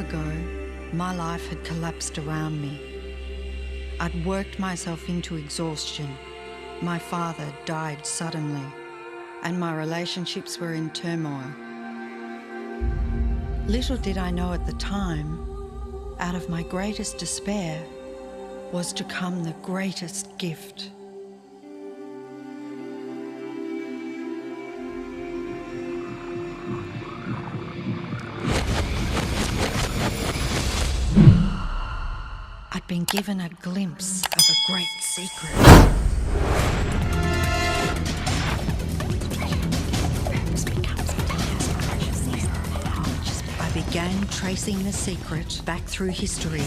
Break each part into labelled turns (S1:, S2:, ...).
S1: ago, my life had collapsed around me. I'd worked myself into exhaustion. My father died suddenly, and my relationships were in turmoil. Little did I know at the time, out of my greatest despair was to come the greatest gift. I'd been given a glimpse of a great secret. I began tracing the secret back through history.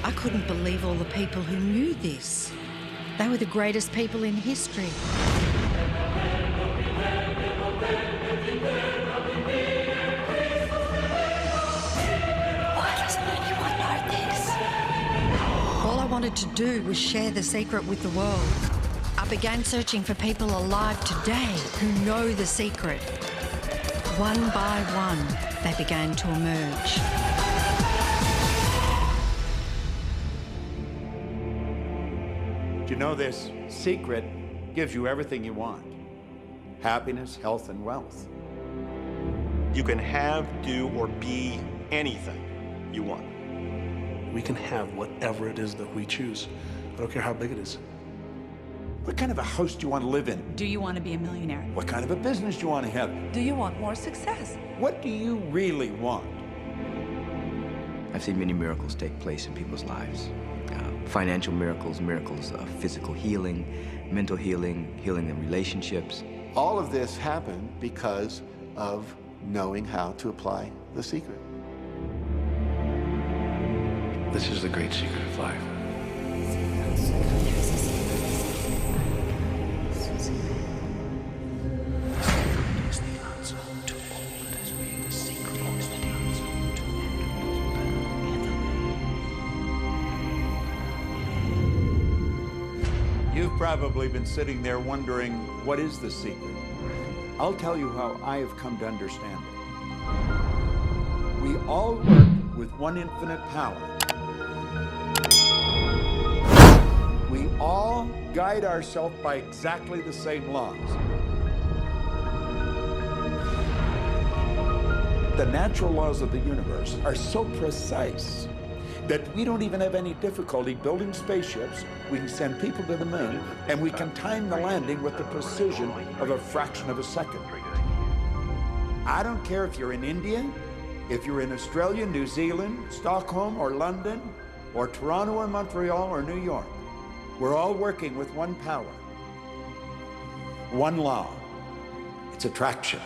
S1: I couldn't believe all the people who knew this. They were the greatest people in history. Why doesn't anyone know this? All I wanted to do was share the secret with the world. I began searching for people alive today who know the secret. One by one, they began to emerge.
S2: You know, this secret gives you everything you want. Happiness, health, and wealth.
S3: You can have, do, or be anything you want.
S4: We can have whatever it is that we choose. I don't care how big it is.
S2: What kind of a house do you want to live in?
S5: Do you want to be a millionaire?
S2: What kind of a business do you want to have?
S5: Do you want more success?
S2: What do you really want?
S6: I've seen many miracles take place in people's lives. Financial miracles, miracles of physical healing, mental healing, healing in relationships.
S7: All of this happened because of knowing how to apply the secret.
S4: This is the great secret of life.
S2: You've probably been sitting there wondering, what is the secret? I'll tell you how I have come to understand it. We all work with one infinite power. We all guide ourselves by exactly the same laws. The natural laws of the universe are so precise that we don't even have any difficulty building spaceships. We can send people to the moon, and we can time the landing with the precision of a fraction of a second. I don't care if you're in India, if you're in Australia, New Zealand, Stockholm, or London, or Toronto, or Montreal, or New York. We're all working with one power, one law. It's attraction.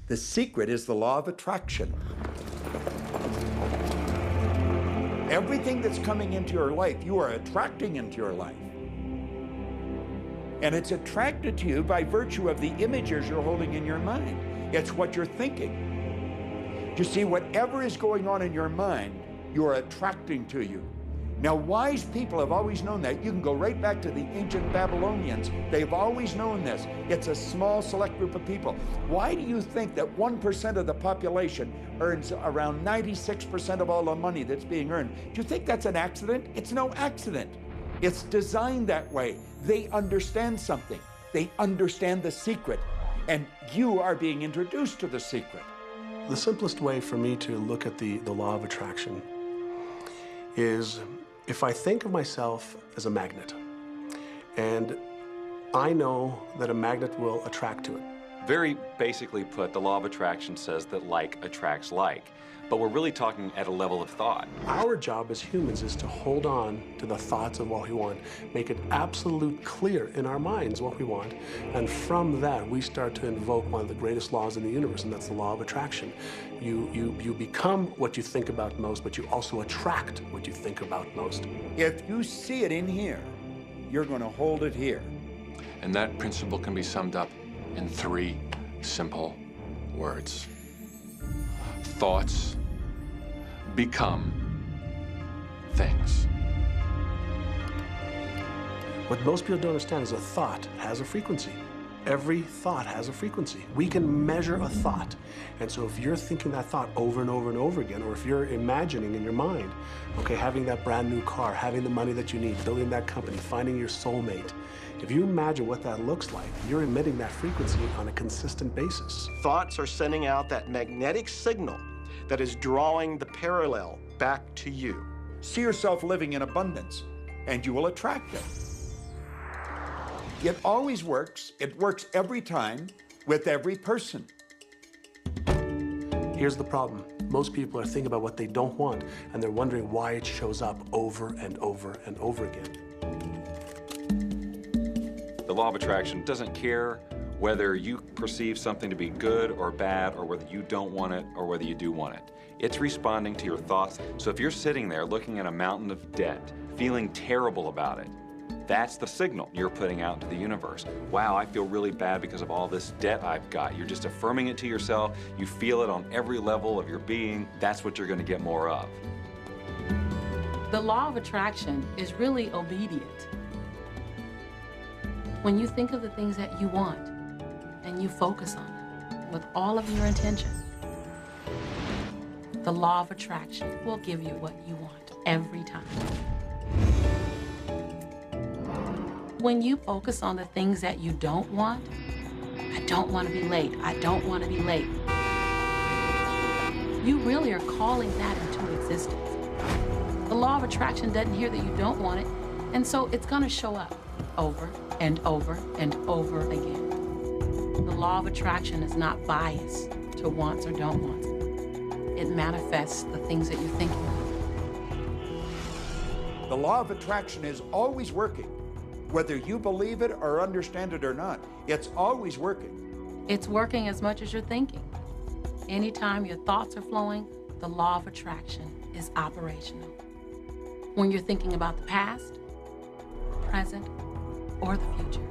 S2: The secret is the law of attraction. Everything that's coming into your life, you are attracting into your life. And it's attracted to you by virtue of the images you're holding in your mind. It's what you're thinking. You see, whatever is going on in your mind, you are attracting to you. Now, wise people have always known that. You can go right back to the ancient Babylonians. They've always known this. It's a small, select group of people. Why do you think that 1% of the population earns around 96% of all the money that's being earned? Do you think that's an accident? It's no accident. It's designed that way. They understand something. They understand the secret. And you are being introduced to the secret.
S4: The simplest way for me to look at the law of attraction is if I think of myself as a magnet, and I know that a magnet will attract to it.
S8: Very basically put, the law of attraction says that like attracts like. But we're really talking at a level of thought.
S4: Our job as humans is to hold on to the thoughts of what we want, make it absolute clear in our minds what we want, and from that we start to invoke one of the greatest laws in the universe, and that's the law of attraction. You become what you think about most, but you also attract what you think about most.
S2: If you see it in here, you're going to hold it here.
S9: And that principle can be summed up in 3 simple words. Thoughts become things.
S4: What most people don't understand is a thought has a frequency. Every thought has a frequency. We can measure a thought. And so if you're thinking that thought over and over and over again, or if you're imagining in your mind, okay, having that brand new car, having the money that you need, building that company, finding your soulmate, if you imagine what that looks like, you're emitting that frequency on a consistent basis.
S3: Thoughts are sending out that magnetic signal that is drawing the parallel back to you.
S2: See yourself living in abundance, and you will attract it. It always works. It works every time with every person.
S4: Here's the problem. Most people are thinking about what they don't want, and they're wondering why it shows up over and over and over again.
S8: The law of attraction doesn't care whether you perceive something to be good or bad, or whether you don't want it or whether you do want it. It's responding to your thoughts. So if you're sitting there looking at a mountain of debt, feeling terrible about it, that's the signal you're putting out into the universe. Wow, I feel really bad because of all this debt I've got. You're just affirming it to yourself. You feel it on every level of your being. That's what you're going to get more of.
S10: The law of attraction is really obedient. When you think of the things that you want and you focus on them with all of your intention, the law of attraction will give you what you want every time. When you focus on the things that you don't want, I don't want to be late, I don't want to be late, you really are calling that into existence. The law of attraction doesn't hear that you don't want it, and so it's going to show up over and over and over again. The law of attraction is not biased to wants or don't wants. It manifests the things that you're thinking of.
S2: The law of attraction is always working. Whether you believe it or understand it or not, it's always working.
S10: It's working as much as you're thinking. Anytime your thoughts are flowing, the law of attraction is operational. When you're thinking about the past, present, or the future,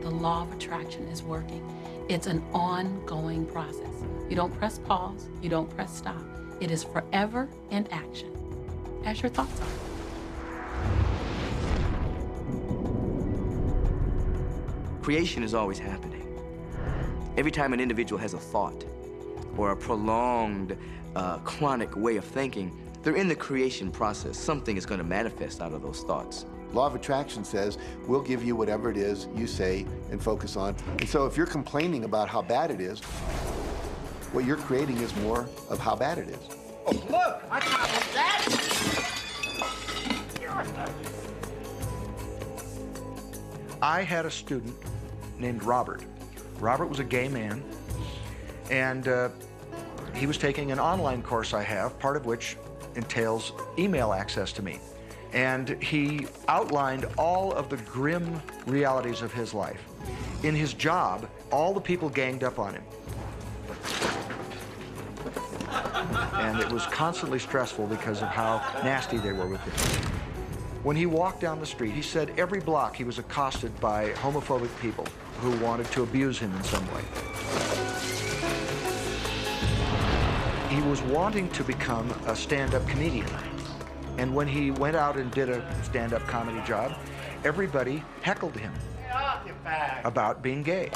S10: the law of attraction is working. It's an ongoing process. You don't press pause, you don't press stop. It is forever in action, as your thoughts are.
S6: Creation is always happening. Every time an individual has a thought or a prolonged, chronic way of thinking, they're in the creation process. Something is going to manifest out of those thoughts.
S7: Law of attraction says, we'll give you whatever it is you say and focus on. And so if you're complaining about how bad it is, what you're creating is more of how bad it is.
S2: Oh, look, I got that.
S11: I had a student named Robert. Robert was a gay man, and he was taking an online course I have, part of which entails email access to me. And he outlined all of the grim realities of his life. In his job, all the people ganged up on him. And it was constantly stressful because of how nasty they were with him. When he walked down the street, he said every block he was accosted by homophobic people who wanted to abuse him in some way. He was wanting to become a stand-up comedian, And when he went out and did a stand-up comedy job, everybody heckled him about being gay.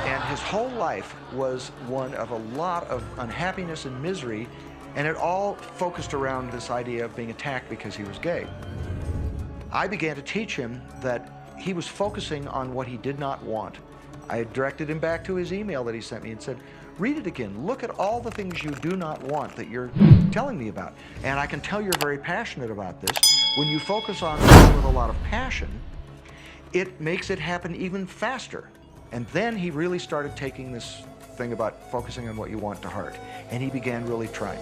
S11: And his whole life was one of a lot of unhappiness and misery, and it all focused around this idea of being attacked because he was gay. I began to teach him that he was focusing on what he did not want. I directed him back to his email that he sent me and said, read it again. Look at all the things you do not want that you're telling me about. And I can tell you're very passionate about this. When you focus on this with a lot of passion, it makes it happen even faster. And then he really started taking this thing about focusing on what you want to heart. And he began really trying.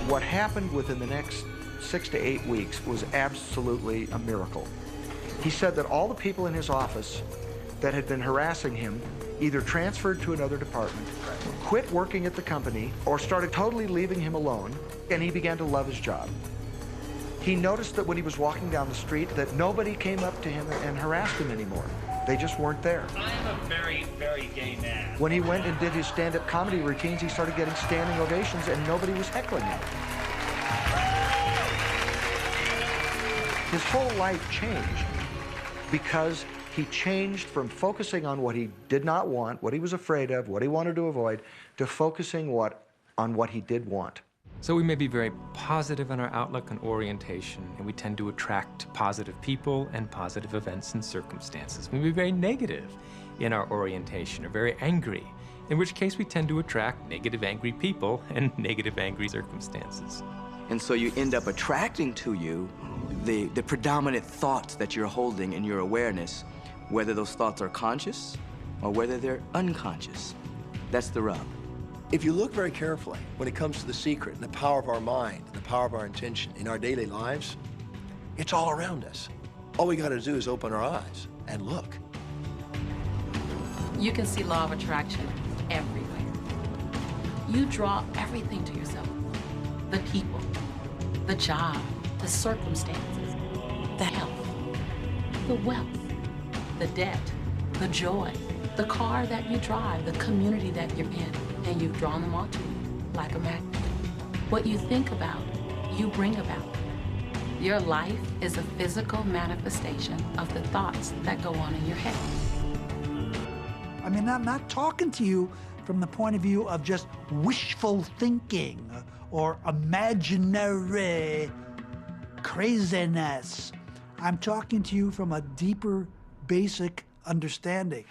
S11: What happened within the next 6 to 8 weeks was absolutely a miracle. He said that all the people in his office that had been harassing him either transferred to another department, quit working at the company, or started totally leaving him alone, and he began to love his job. He noticed that when he was walking down the street that nobody came up to him and harassed him anymore. They just weren't there.
S12: I'm a very, very gay man.
S11: When he went and did his stand-up comedy routines, he started getting standing ovations and nobody was heckling him. His whole life changed because he changed from focusing on what he did not want, what he was afraid of, what he wanted to avoid, to focusing on what he did want.
S13: So we may be very positive in our outlook and orientation, and we tend to attract positive people and positive events and circumstances. We may be very negative in our orientation or very angry, in which case we tend to attract negative, angry people and negative, angry circumstances.
S6: And so you end up attracting to you the predominant thoughts that you're holding in your awareness, whether those thoughts are conscious or whether they're unconscious. That's the rub.
S14: If you look very carefully, when it comes to the secret and the power of our mind, the power of our intention in our daily lives, it's all around us. All we got to do is open our eyes and look.
S10: You can see law of attraction everywhere. You draw everything to yourself. The people, the job, the circumstances, the health, the wealth, the debt, the joy, the car that you drive, the community that you're in, and you've drawn them onto you like a magnet. What you think about, you bring about. Your life is a physical manifestation of the thoughts that go on in your head.
S15: I mean, I'm not talking to you from the point of view of just wishful thinking or imaginary craziness. I'm talking to you from a deeper, basic understanding.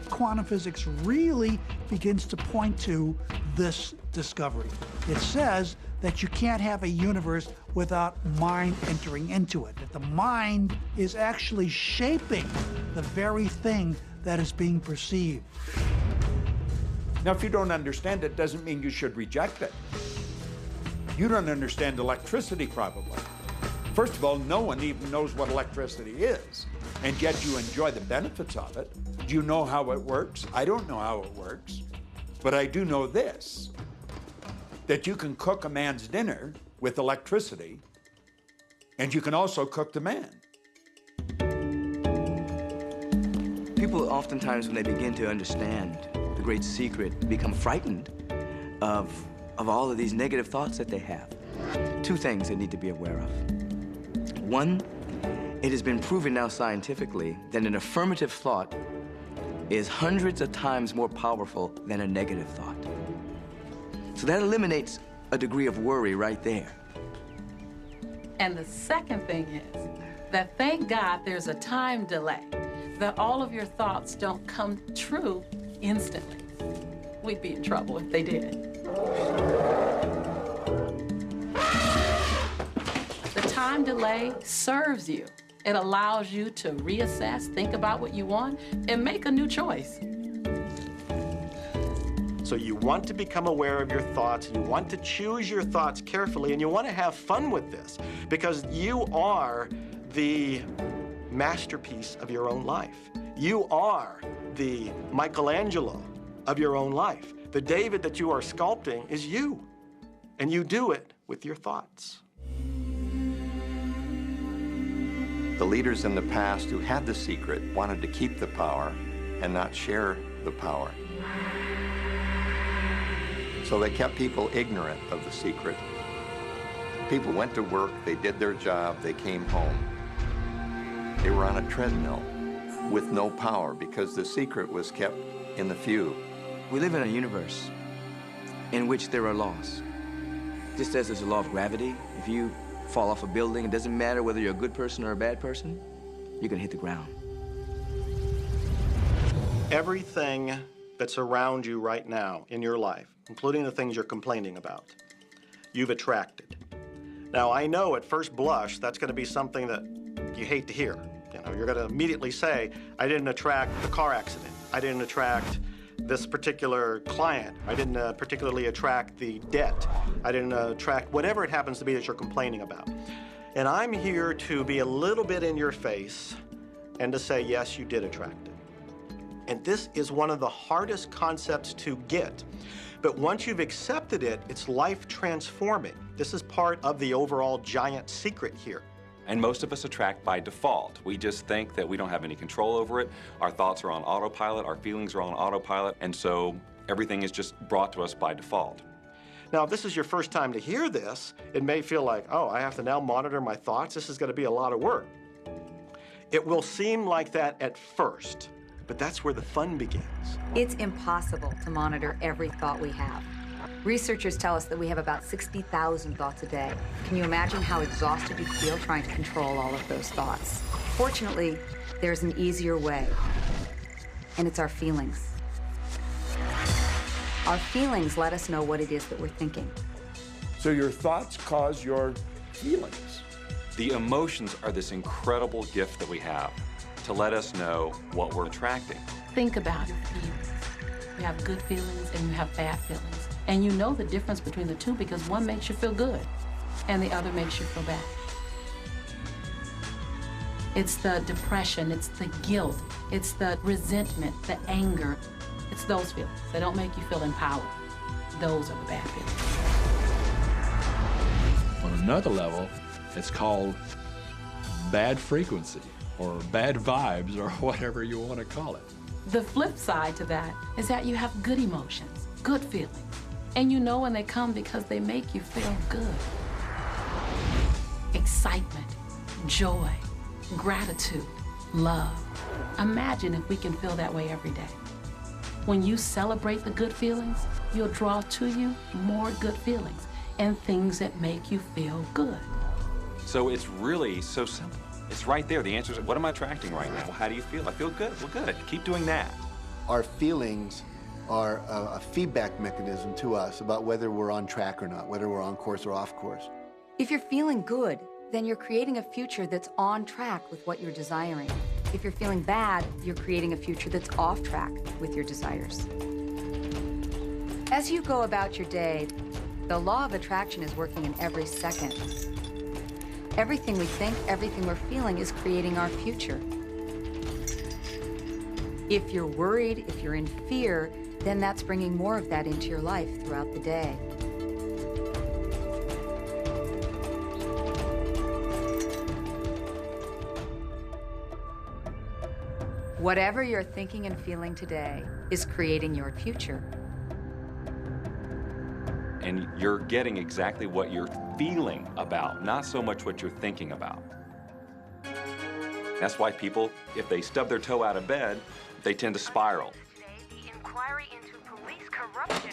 S15: Quantum physics really begins to point to this discovery. It says that you can't have a universe without mind entering into it, that the mind is actually shaping the very thing that is being perceived.
S2: Now, if you don't understand it, doesn't mean you should reject it. You don't understand electricity, probably. First of all, no one even knows what electricity is, and yet you enjoy the benefits of it. Do you know how it works? I don't know how it works, but I do know this, that you can cook a man's dinner with electricity, and you can also cook the man.
S6: People oftentimes, when they begin to understand the great secret, become frightened of all of these negative thoughts that they have. Two things they need to be aware of. One, it has been proven now scientifically that an affirmative thought is hundreds of times more powerful than a negative thought. So that eliminates a degree of worry right there.
S10: And the second thing is that thank God there's a time delay, that all of your thoughts don't come true instantly. We'd be in trouble if they did. The time delay serves you. It allows you to reassess, think about what you want, and make a new choice.
S3: So you want to become aware of your thoughts, you want to choose your thoughts carefully, and you want to have fun with this, because you are the masterpiece of your own life. You are the Michelangelo of your own life. The David that you are sculpting is you, and you do it with your thoughts.
S16: The leaders in the past who had the secret wanted to keep the power and not share the power. So they kept people ignorant of the secret. People went to work, they did their job, they came home. They were on a treadmill with no power because the secret was kept in the few.
S6: We live in a universe in which there are laws. Just as there's a law of gravity, if you fall off a building, it doesn't matter whether you're a good person or a bad person, you're gonna hit the ground.
S3: Everything that's around you right now in your life, including the things you're complaining about, you've attracted. Now, I know at first blush, that's gonna be something that you hate to hear. You know, you're gonna immediately say, I didn't attract the car accident. I didn't attract this particular client. I didn't particularly attract the debt. I didn't attract whatever it happens to be that you're complaining about. And I'm here to be a little bit in your face and to say, yes, you did attract it. And this is one of the hardest concepts to get. But once you've accepted it, it's life transforming. This is part of the overall giant secret here.
S8: And most of us attract by default. We just think that we don't have any control over it. Our thoughts are on autopilot, our feelings are on autopilot, and so everything is just brought to us by default.
S3: Now, if this is your first time to hear this, it may feel like, oh, I have to now monitor my thoughts. This is going to be a lot of work. It will seem like that at first, but that's where the fun begins.
S17: It's impossible to monitor every thought we have. Researchers tell us that we have about 60,000 thoughts a day. Can you imagine how exhausted you feel trying to control all of those thoughts? Fortunately, there's an easier way, and it's our feelings. Our feelings let us know what it is that we're thinking.
S2: So your thoughts cause your feelings.
S8: The emotions are this incredible gift that we have to let us know what we're attracting.
S10: Think about your feelings. You have good feelings and you have bad feelings. And you know the difference between the two because one makes you feel good and the other makes you feel bad. It's the depression, it's the guilt, it's the resentment, the anger. It's those feelings. They don't make you feel empowered. Those are the bad feelings.
S18: On another level, it's called bad frequency or bad vibes or whatever you want to call it.
S10: The flip side to that is that you have good emotions, good feelings. And you know when they come because they make you feel good. Excitement, joy, gratitude, love. Imagine if we can feel that way every day. When you celebrate the good feelings, you'll draw to you more good feelings and things that make you feel good.
S8: So it's really so simple. It's right there. The answer is, what am I attracting right now? Well, how do you feel? I feel good. Well, good. Keep doing that.
S7: Our feelings are a feedback mechanism to us about whether we're on track or not, whether we're on course or off course.
S17: If you're feeling good, then you're creating a future that's on track with what you're desiring. If you're feeling bad, you're creating a future that's off track with your desires. As you go about your day, the law of attraction is working in every second. Everything we think, everything we're feeling is creating our future. If you're worried, if you're in fear, then that's bringing more of that into your life throughout the day. Whatever you're thinking and feeling today is creating your future.
S8: And you're getting exactly what you're feeling about, not so much what you're thinking about. That's why people, if they stub their toe out of bed, they tend to spiral.
S19: The inquiry into police corruption.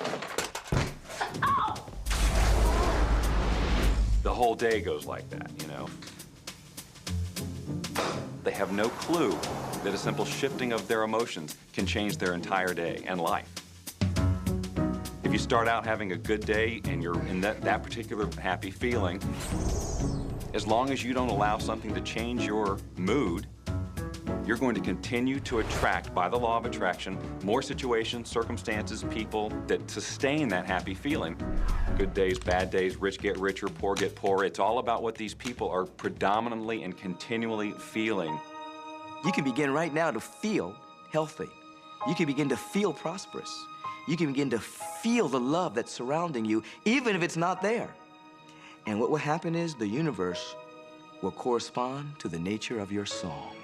S8: The whole day goes like that, you know? They have no clue that a simple shifting of their emotions can change their entire day and life. If you start out having a good day and you're in that particular happy feeling, as long as you don't allow something to change your mood, you're going to continue to attract, by the law of attraction, more situations, circumstances, people that sustain that happy feeling. Good days, bad days, rich get richer, poor get poorer. It's all about what these people are predominantly and continually feeling.
S6: You can begin right now to feel healthy. You can begin to feel prosperous. You can begin to feel the love that's surrounding you, even if it's not there. And what will happen is the universe will correspond to the nature of your song.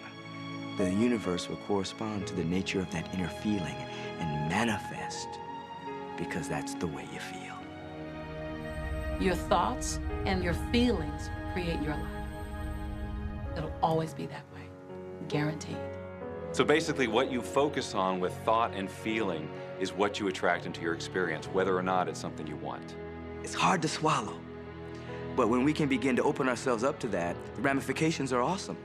S6: The universe will correspond to the nature of that inner feeling and manifest because that's the way you feel.
S10: Your thoughts and your feelings create your life. It'll always be that way, guaranteed.
S8: So basically what you focus on with thought and feeling is what you attract into your experience, whether or not it's something you want.
S6: It's hard to swallow, but when we can begin to open ourselves up to that, the ramifications are awesome.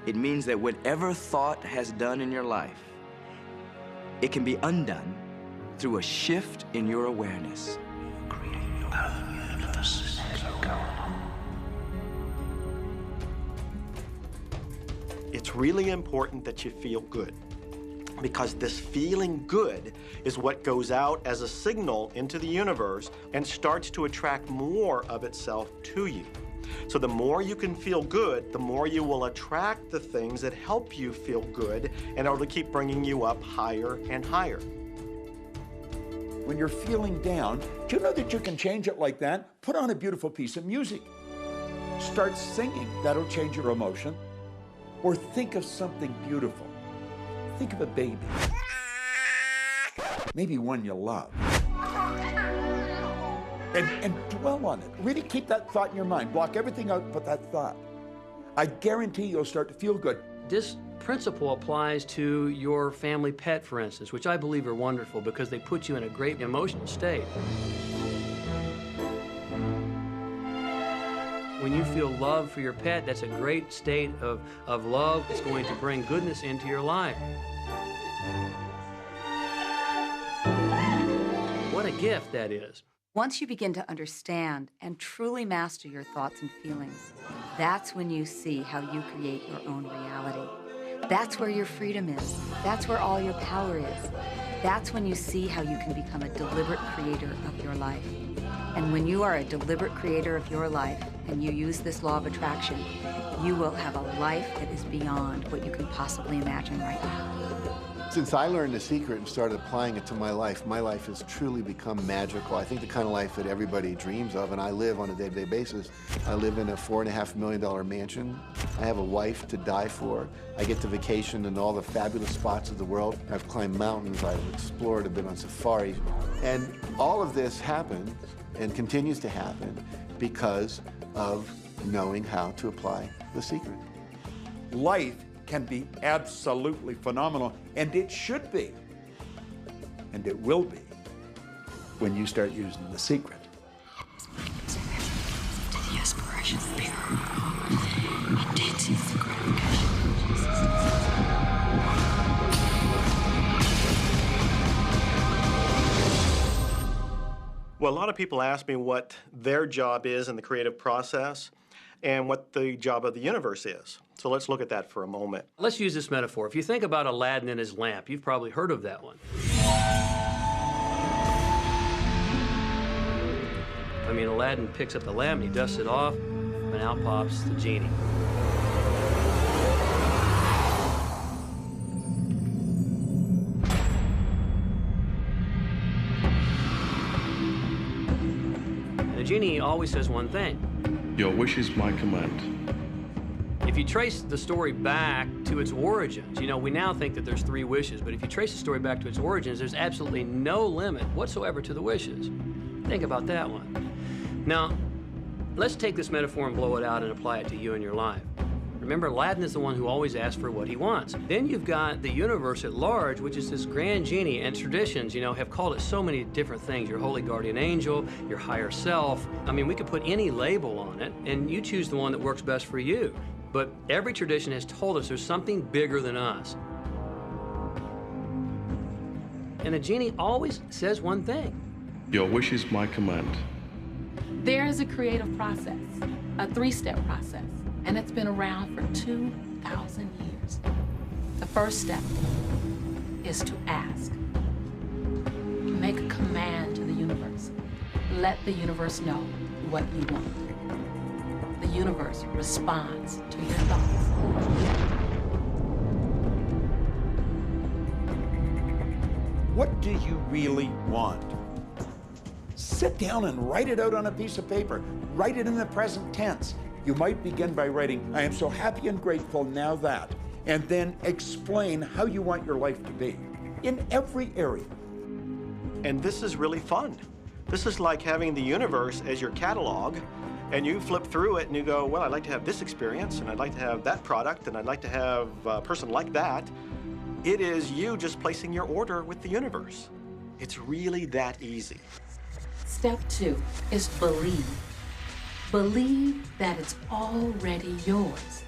S6: It means that whatever thought has done in your life, it can be undone through a shift in your awareness.
S3: It's really important that you feel good, because this feeling good is what goes out as a signal into the universe and starts to attract more of itself to you. So the more you can feel good, the more you will attract the things that help you feel good and it'll keep bringing you up higher and higher.
S2: When you're feeling down, do you know that you can change it like that? Put on a beautiful piece of music. Start singing. That'll change your emotion. Or think of something beautiful. Think of a baby. Maybe one you love. And dwell on it. Really keep that thought in your mind. Block everything out but that thought. I guarantee you'll start to feel good.
S20: This principle applies to your family pet, for instance, which I believe are wonderful because they put you in a great emotional state. When you feel love for your pet, that's a great state of love. It's going to bring goodness into your life. What a gift that is.
S17: Once you begin to understand and truly master your thoughts and feelings, that's when you see how you create your own reality. That's where your freedom is. That's where all your power is. That's when you see how you can become a deliberate creator of your life. And when you are a deliberate creator of your life and you use this law of attraction, you will have a life that is beyond what you can possibly imagine right now.
S7: Since I learned the secret and started applying it to my life has truly become magical. I think the kind of life that everybody dreams of, and I live on a day-to-day basis. I live in a $4.5 million mansion. I have a wife to die for. I get to vacation in all the fabulous spots of the world. I've climbed mountains, I've explored, I've been on safari. And all of this happened and continues to happen because of knowing how to apply the secret.
S2: Life can be absolutely phenomenal, and it should be, and it will be, when you start using the secret.
S3: Well, a lot of people ask me what their job is in the creative process and what the job of the universe is. So let's look at that for a moment.
S20: Let's use this metaphor. If you think about Aladdin and his lamp, you've probably heard of that one. I mean, Aladdin picks up the lamp, and he dusts it off, and out pops the genie. And the genie always says one thing.
S18: Your wish is my command.
S20: If you trace the story back to its origins, you know, we now think that there's 3 wishes, but if you trace the story back to its origins, there's absolutely no limit whatsoever to the wishes. Think about that one. Now, let's take this metaphor and blow it out and apply it to you and your life. Remember, Aladdin is the one who always asks for what he wants. Then you've got the universe at large, which is this grand genie, and traditions, you know, have called it so many different things. Your holy guardian angel, your higher self. I mean, we could put any label on it, and you choose the one that works best for you. But every tradition has told us there's something bigger than us. And a genie always says one thing.
S18: Your wish is my command.
S10: There is a creative process, a 3-step process, and it's been around for 2,000 years. The first step is to ask. Make a command to the universe. Let the universe know what you want. The universe responds to your thoughts.
S2: What do you really want? Sit down and write it out on a piece of paper. Write it in the present tense. You might begin by writing, I am so happy and grateful now that, and then explain how you want your life to be in every area.
S3: And this is really fun. This is like having the universe as your catalog, and you flip through it and you go, well, I'd like to have this experience, and I'd like to have that product, and I'd like to have a person like that. It is you just placing your order with the universe. It's really that easy.
S10: Step 2 is believe. Believe that it's already yours.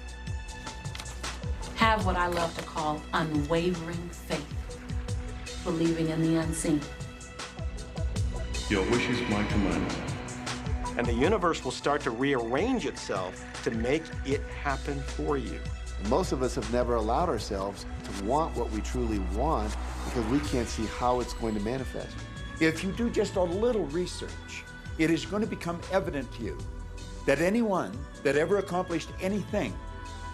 S10: Have what I love to call unwavering faith, believing in the unseen.
S21: Your wish is my command.
S3: And the universe will start to rearrange itself to make it happen for you.
S7: Most of us have never allowed ourselves to want what we truly want because we can't see how it's going to manifest.
S2: If you do just a little research, it is going to become evident to you that anyone that ever accomplished anything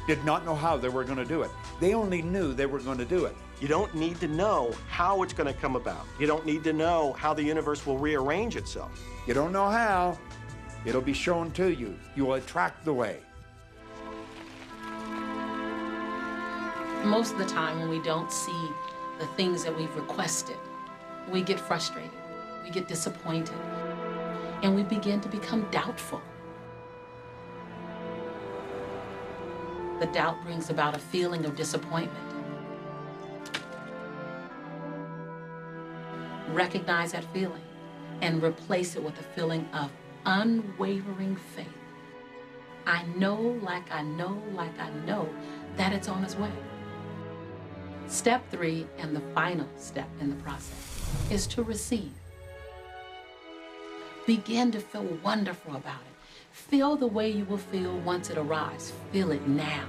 S2: did not know how they were going to do it. They only knew they were going to do it.
S3: You don't need to know how it's going to come about. You don't need to know how the universe will rearrange itself.
S2: You don't know how. It'll be shown to you. You will attract the way.
S10: Most of the time when we don't see the things that we've requested, we get frustrated, we get disappointed, and we begin to become doubtful. The doubt brings about a feeling of disappointment. Recognize that feeling and replace it with a feeling of unwavering faith. I know, like I know, like I know that it's on its way. Step 3, and the final step in the process, is to receive. Begin to feel wonderful about it. Feel the way you will feel once it arrives. Feel it now.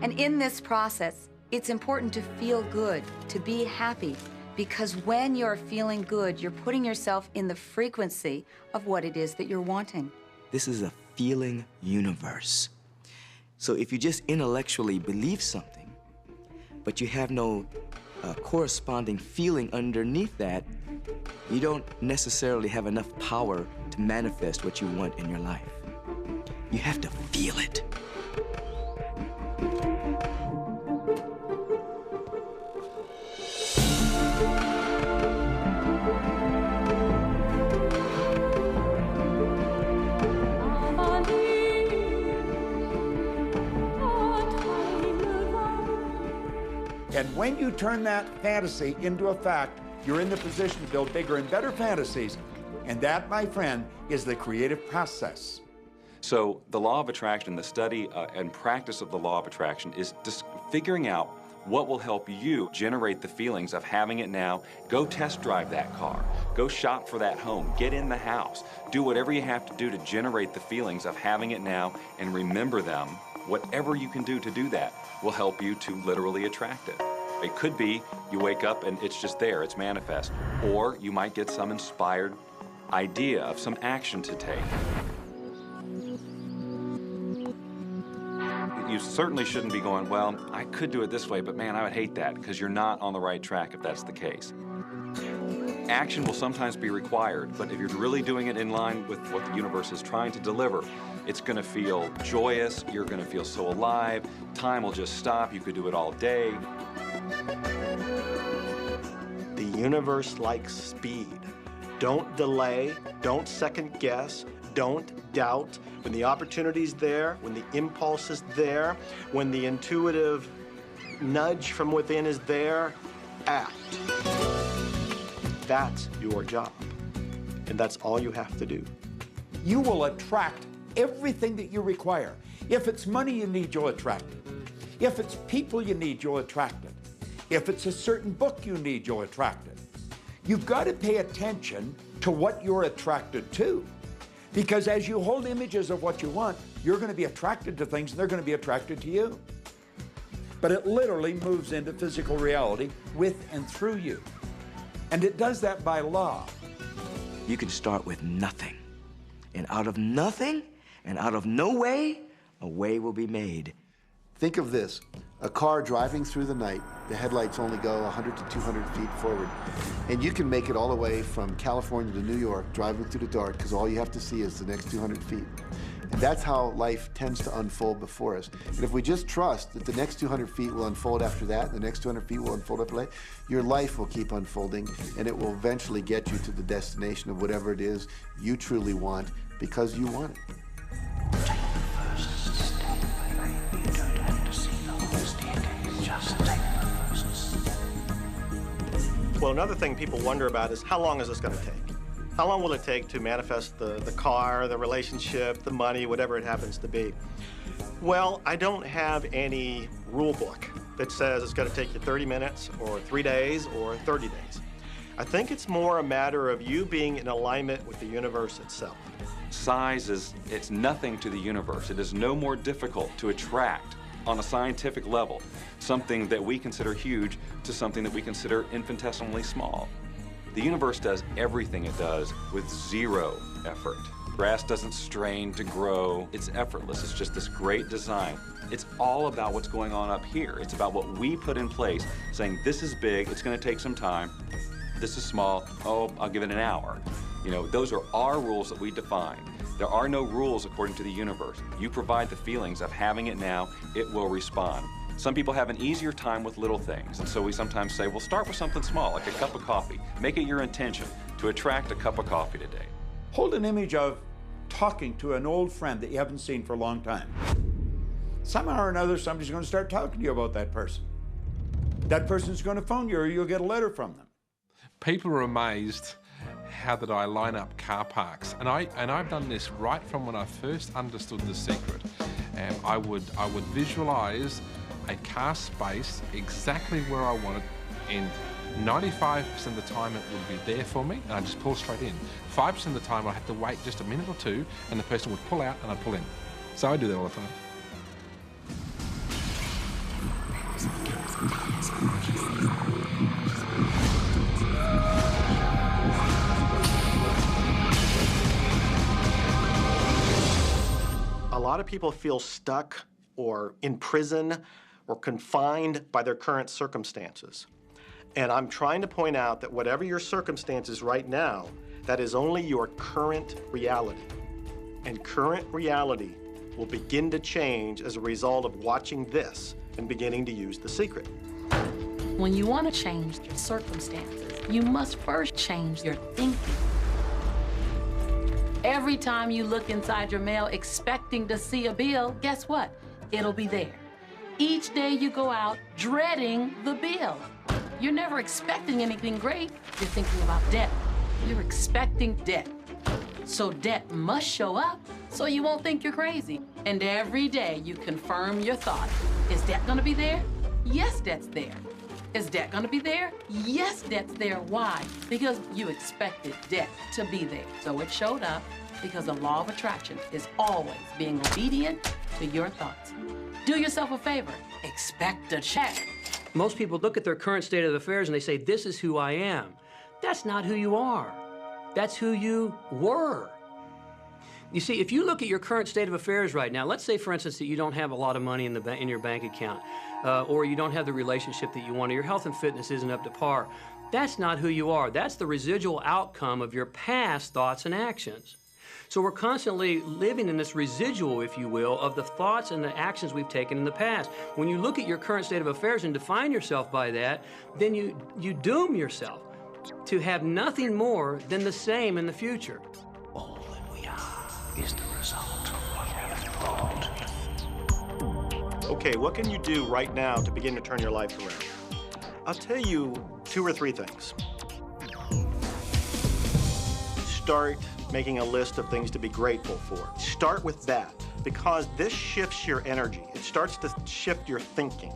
S17: And in this process, it's important to feel good, to be happy, because when you're feeling good, you're putting yourself in the frequency of what it is that you're wanting.
S6: This is a feeling universe. So if you just intellectually believe something, but you have no corresponding feeling underneath that, you don't necessarily have enough power to manifest what you want in your life. You have to feel it.
S2: And when you turn that fantasy into a fact, you're in the position to build bigger and better fantasies. And that, my friend, is the creative process.
S8: So the law of attraction, the study and practice of the law of attraction is just figuring out what will help you generate the feelings of having it now. Go test drive that car. Go shop for that home. Get in the house. Do whatever you have to do to generate the feelings of having it now and remember them. Whatever you can do to do that will help you to literally attract it. It could be you wake up and it's just there, it's manifest. Or you might get some inspired idea of some action to take. You certainly shouldn't be going, well, I could do it this way, but man, I would hate that, because you're not on the right track if that's the case. Action will sometimes be required, but if you're really doing it in line with what the universe is trying to deliver, it's going to feel joyous, you're going to feel so alive, time will just stop, you could do it all day.
S3: The universe likes speed. Don't delay, don't second guess, don't doubt. When the opportunity's there, when the impulse is there, when the intuitive nudge from within is there, act. That's your job, and that's all you have to do.
S2: You will attract everything that you require. If it's money you need, you'll attract it. If it's people you need, you'll attract it. If it's a certain book you need, you'll attract it. You've got to pay attention to what you're attracted to. Because as you hold images of what you want, you're going to be attracted to things and they're going to be attracted to you. But it literally moves into physical reality with and through you. And it does that by law.
S6: You can start with nothing. And out of nothing and out of no way, a way will be made.
S7: Think of this. A car driving through the night, the headlights only go 100 to 200 feet forward. And you can make it all the way from California to New York driving through the dark because all you have to see is the next 200 feet. And that's how life tends to unfold before us. And if we just trust that the next 200 feet will unfold after that, the next 200 feet will unfold after that, your life will keep unfolding and it will eventually get you to the destination of whatever it is you truly want because you want it.
S3: Well, another thing people wonder about is how long is this going to take? How long will it take to manifest the car, the relationship, the money, whatever it happens to be? Well, I don't have any rule book that says it's going to take you 30 minutes or 3 days or 30 days. I think it's more a matter of you being in alignment with the universe itself.
S8: Size it's nothing to the universe. It is no more difficult to attract on a scientific level something that we consider huge to something that we consider infinitesimally small. The universe does everything it does with zero effort. Grass doesn't strain to grow. It's effortless. It's just this great design. It's all about what's going on up here. It's about what we put in place, saying this is big, it's going to take some time. This is small, oh, I'll give it an hour. You know, those are our rules that we define. There are no rules according to the universe. You provide the feelings of having it now, it will respond. Some people have an easier time with little things, and so we sometimes say, well, start with something small, like a cup of coffee. Make it your intention to attract a cup of coffee today.
S2: Hold an image of talking to an old friend that you haven't seen for a long time. Somehow or another, somebody's going to start talking to you about that person. That person's going to phone you, or you'll get a letter from them.
S1: People are amazed how that I line up car parks, and I've done this right from when I first understood the secret. I would visualize a car space exactly where I want it, and 95% of the time it would be there for me, and I'd just pull straight in. 5% of the time I'd have to wait just a minute or two, and the person would pull out and I'd pull in. So I do that all the time.
S3: A lot of people feel stuck or in prison or confined by their current circumstances. And I'm trying to point out that whatever your circumstances right now, that is only your current reality. And current reality will begin to change as a result of watching this and beginning to use the secret.
S10: When you want to change your circumstances, you must first change your thinking. Every time you look inside your mail expecting to see a bill, guess what? It'll be there. Each day you go out dreading the bill. You're never expecting anything great. You're thinking about debt. You're expecting debt. So debt must show up so you won't think you're crazy. And every day you confirm your thought. Is debt gonna be there? Yes, debt's there. Is debt gonna be there? Yes, debt's there. Why? Because you expected debt to be there. So it showed up because the law of attraction is always being obedient to your thoughts. Do yourself a favor. Expect a check.
S20: Most people look at their current state of affairs and they say, this is who I am. That's not who you are. That's who you were. You see, if you look at your current state of affairs right now, let's say, for instance, that you don't have a lot of money in your bank account, or you don't have the relationship that you want, or your health and fitness isn't up to par. That's not who you are. That's the residual outcome of your past thoughts and actions. So we're constantly living in this residual, if you will, of the thoughts and the actions we've taken in the past. When you look at your current state of affairs and define yourself by that, then you doom yourself to have nothing more than the same in the future.
S22: All that we are is the result of what we have thought.
S3: Okay, what can you do right now to begin to turn your life around? I'll tell you 2 or 3 things. Start making a list of things to be grateful for. Start with that, because this shifts your energy. It starts to shift your thinking.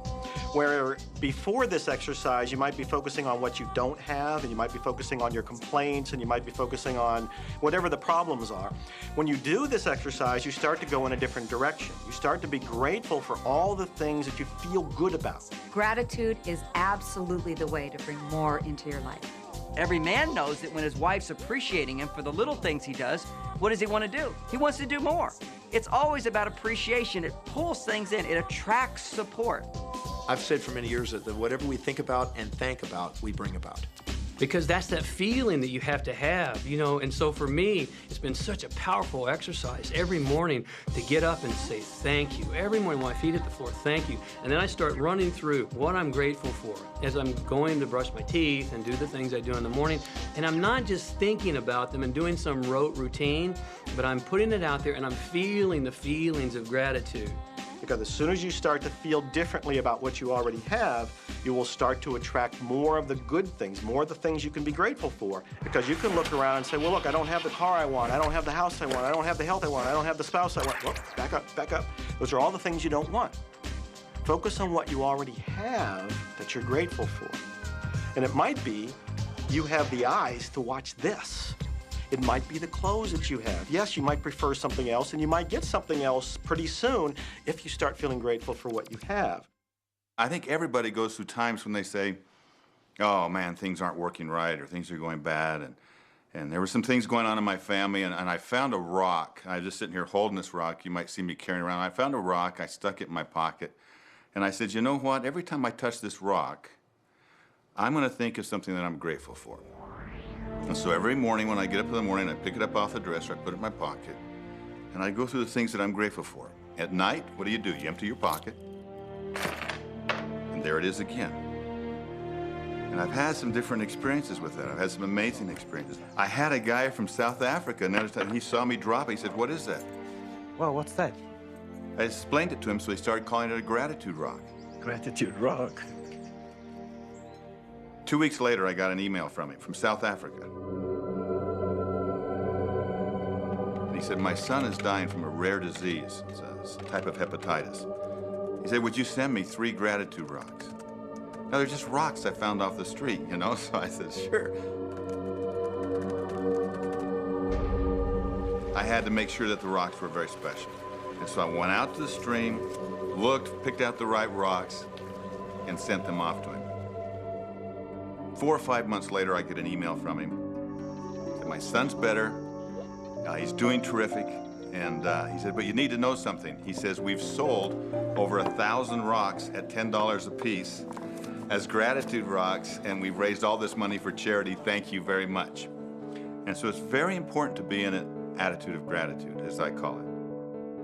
S3: Where before this exercise, you might be focusing on what you don't have, and you might be focusing on your complaints, and you might be focusing on whatever the problems are. When you do this exercise, you start to go in a different direction. You start to be grateful for all the things that you feel good about.
S17: Gratitude is absolutely the way to bring more into your life.
S23: Every man knows that when his wife's appreciating him for the little things he does, what does he want to do? He wants to do more. It's always about appreciation. It pulls things in. It attracts support.
S14: I've said for many years that whatever we think about and thank about, we bring about.
S20: Because that's that feeling that you have to have, you know. And so for me, it's been such a powerful exercise every morning to get up and say thank you. Every morning when my feet hit the floor, thank you. And then I start running through what I'm grateful for as I'm going to brush my teeth and do the things I do in the morning. And I'm not just thinking about them and doing some rote routine, but I'm putting it out there and I'm feeling the feelings of gratitude.
S3: Because as soon as you start to feel differently about what you already have, you will start to attract more of the good things, more of the things you can be grateful for. Because you can look around and say, well, look, I don't have the car I want, I don't have the house I want, I don't have the health I want, I don't have the spouse I want. Whoop, back up, back up. Those are all the things you don't want. Focus on what you already have that you're grateful for. And it might be you have the eyes to watch this. It might be the clothes that you have. Yes, you might prefer something else, and you might get something else pretty soon if you start feeling grateful for what you have.
S4: I think everybody goes through times when they say, oh man, things aren't working right, or things are going bad, and there were some things going on in my family, and I found a rock. I was just sitting here holding this rock. You might see me carrying around. I found a rock. I stuck it in my pocket, and I said, you know what? Every time I touch this rock, I'm going to think of something that I'm grateful for. And so every morning when I get up in the morning, I pick it up off the dresser, I put it in my pocket, and I go through the things that I'm grateful for. At night, what do? You empty your pocket, and there it is again. And I've had some different experiences with that. I've had some amazing experiences. I had a guy from South Africa, and he saw me drop it. He said, what is that?
S5: Well, what's that?
S4: I explained it to him, so he started calling it a gratitude rock.
S5: Gratitude rock.
S4: 2 weeks later, I got an email from him, from South Africa. And he said, my son is dying from a rare disease. It's a type of hepatitis. He said, would you send me 3 gratitude rocks? Now, they're just rocks I found off the street, you know? So I said, sure. I had to make sure that the rocks were very special. And so I went out to the stream, looked, picked out the right rocks, and sent them off to him. 4 or 5 months later, I get an email from him. He said, my son's better. He's doing terrific. And he said, but you need to know something. He says, we've sold over 1,000 rocks at $10 a piece as gratitude rocks, and we've raised all this money for charity. Thank you very much. And so it's very important to be in an attitude of gratitude, as I call it.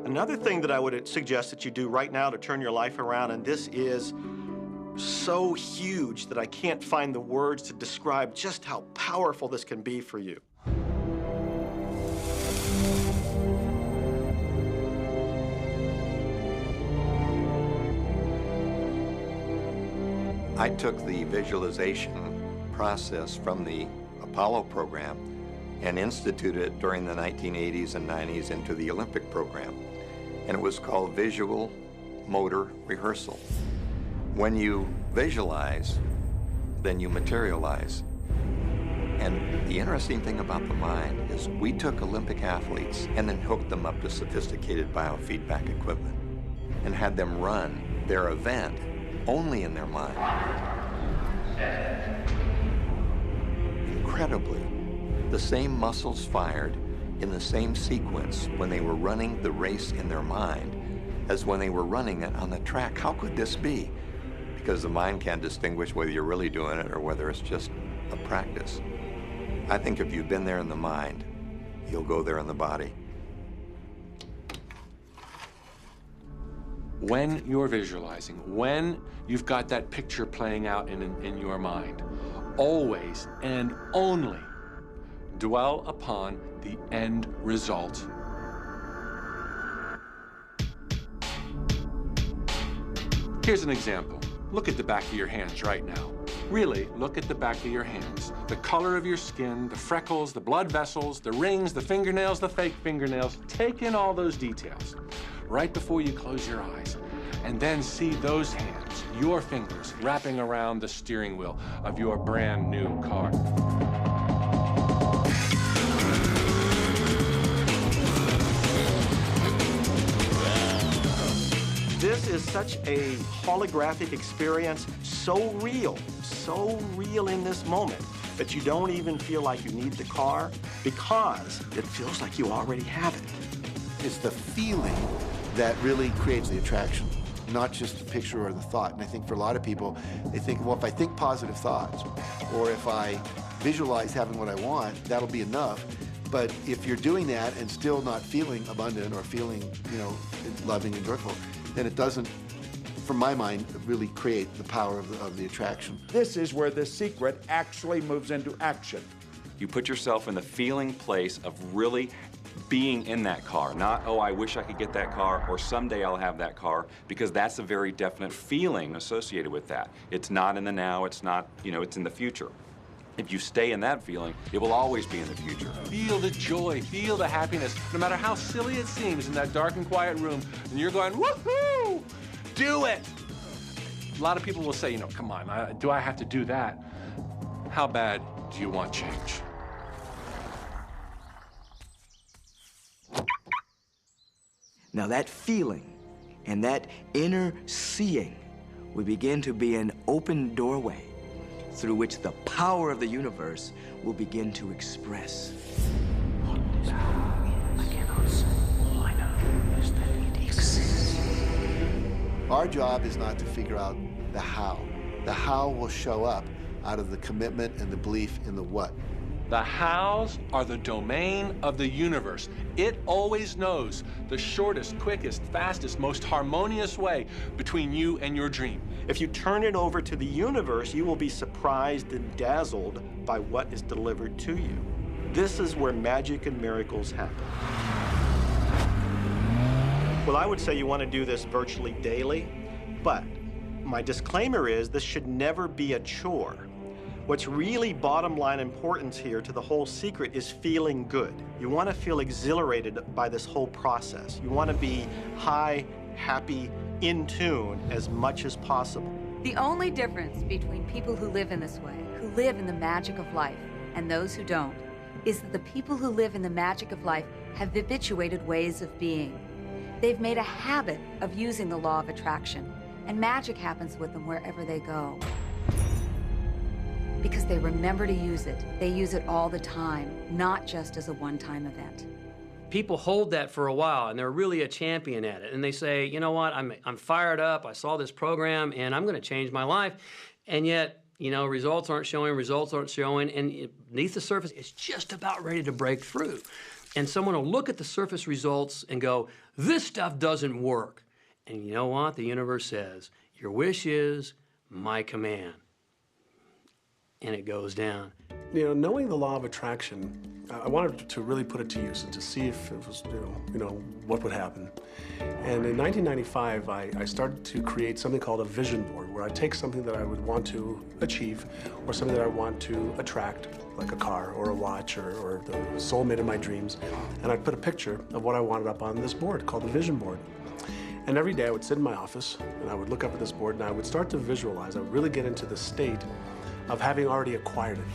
S3: Another thing that I would suggest that you do right now to turn your life around, and this is so huge that I can't find the words to describe just how powerful this can be for you.
S16: I took the visualization process from the Apollo program and instituted it during the 1980s and 90s into the Olympic program. And it was called visual motor rehearsal. When you visualize, then you materialize. And the interesting thing about the mind is we took Olympic athletes and then hooked them up to sophisticated biofeedback equipment and had them run their event only in their mind. Incredibly, the same muscles fired in the same sequence when they were running the race in their mind as when they were running it on the track. How could this be? Because the mind can't distinguish whether you're really doing it or whether it's just a practice. I think if you've been there in the mind, you'll go there in the body.
S1: When you're visualizing, when you've got that picture playing out in your mind, always and only dwell upon the end result. Here's an example. Look at the back of your hands right now. Really, look at the back of your hands. The color of your skin, the freckles, the blood vessels, the rings, the fingernails, the fake fingernails. Take in all those details right before you close your eyes. And then see those hands, your fingers, wrapping around the steering wheel of your brand new car.
S3: This is such a holographic experience, so real in this moment, that you don't even feel like you need the car because it feels like you already have it.
S7: It's the feeling that really creates the attraction. not just the picture or the thought. And I think for a lot of people, they think, well, if I think positive thoughts, or if I visualize having what I want, that'll be enough. But if you're doing that and still not feeling abundant or feeling, you know, loving and joyful, then it doesn't, from my mind, really create the power of the attraction.
S2: This is where the secret actually moves into action.
S8: You put yourself in the feeling place of really being in that car, not, oh, I wish I could get that car, or someday I'll have that car, because that's a very definite feeling associated with that. It's not in the now, it's not, you know, it's in the future. If you stay in that feeling, it will always be in the future.
S1: Feel the joy, feel the happiness, no matter how silly it seems in that dark and quiet room, and you're going, woohoo, do it. A lot of people will say, you know, come on, do I have to do that? How bad do you want change?
S6: Now that feeling and that inner seeing will begin to be an open doorway through which the power of the universe will begin to express.
S22: I cannot say. All I know is that it exists.
S7: Our job is not to figure out the how. The how will show up out of the commitment and the belief in the what.
S1: The hows are the domain of the universe. It always knows the shortest, quickest, fastest, most harmonious way between you and your dream.
S3: If you turn it over to the universe, you will be surprised and dazzled by what is delivered to you. This is where magic and miracles happen. Well, I would say you want to do this virtually daily, but my disclaimer is this should never be a chore. What's really bottom line importance here to the whole secret is feeling good. You want to feel exhilarated by this whole process. You want to be high, happy, in tune as much as possible.
S17: The only difference between people who live in this way, who live in the magic of life, and those who don't, is that the people who live in the magic of life have habituated ways of being. They've made a habit of using the law of attraction, and magic happens with them wherever they go. Because they remember to use it. They use it all the time, not just as a one-time event.
S20: People hold that for a while, and they're really a champion at it. And they say, you know what, I'm fired up, I saw this program, and I'm gonna change my life. And yet, you know, results aren't showing, and beneath the surface, it's just about ready to break through. And someone will look at the surface results and go, this stuff doesn't work. And you know what? The universe says, your wish is my command. And it goes down.
S9: You know, knowing the law of attraction, I wanted to really put it to use and to see if it was, you know, what would happen. And in 1995, I started to create something called a vision board, where I take something that I would want to achieve, or something that I want to attract, like a car or a watch or the soulmate of my dreams, and I'd put a picture of what I wanted up on this board called the vision board. And every day I would sit in my office and I would look up at this board and I would start to visualize. I would really get into the state of having already acquired it.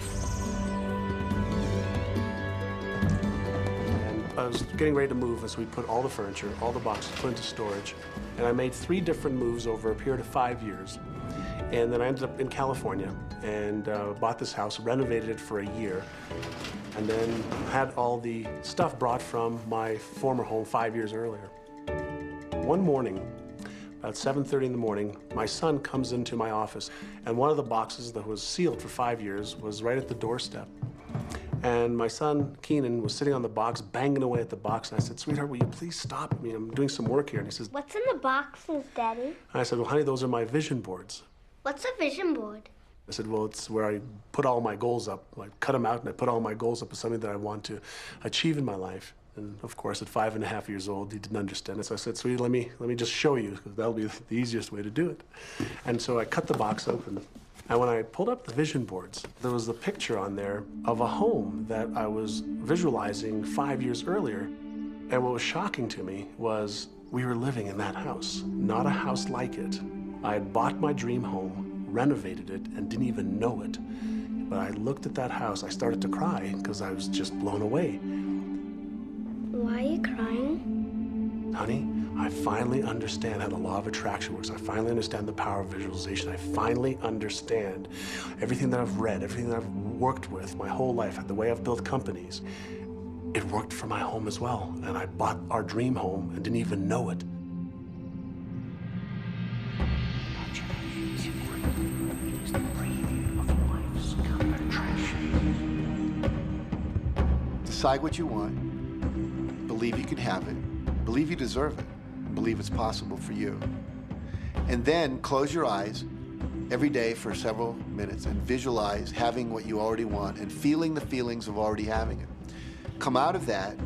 S9: And I was getting ready to move as we put all the furniture, all the boxes put into storage. And I made 3 different moves over a period of 5 years. And then I ended up in California and bought this house, renovated it for a year, and then had all the stuff brought from my former home 5 years earlier. One morning, about 7:30 in the morning, my son comes into my office, and one of the boxes that was sealed for 5 years was right at the doorstep. And my son, Keenan, was sitting on the box, banging away at the box, and I said, sweetheart, will you please stop? I mean, I'm doing some work here. And he says,
S11: what's in the boxes, Daddy?
S9: And I said, well, honey, those are my vision boards.
S11: What's a vision board?
S9: I said, well, it's where I put all my goals up. I cut them out, and I put all my goals up as something that I want to achieve in my life. And of course, at 5.5 years old, he didn't understand it. So I said, sweetie, let me just show you, because that'll be the easiest way to do it. And so I cut the box open. And when I pulled up the vision boards, there was a picture on there of a home that I was visualizing 5 years earlier. And what was shocking to me was we were living in that house, not a house like it. I had bought my dream home, renovated it, and didn't even know it. But I looked at that house, I started to cry because I was just blown away.
S11: Why are you crying?
S9: Honey, I finally understand how the law of attraction works. I finally understand the power of visualization. I finally understand everything that I've read, everything that I've worked with my whole life, the way I've built companies. It worked for my home as well. And I bought our dream home and didn't even know it.
S22: It is the preview of life's counter-attraction.
S7: Decide what you want, believe you can have it, believe you deserve it, and believe it's possible for you. And then close your eyes every day for several minutes and visualize having what you already want and feeling the feelings of already having it. Come out of that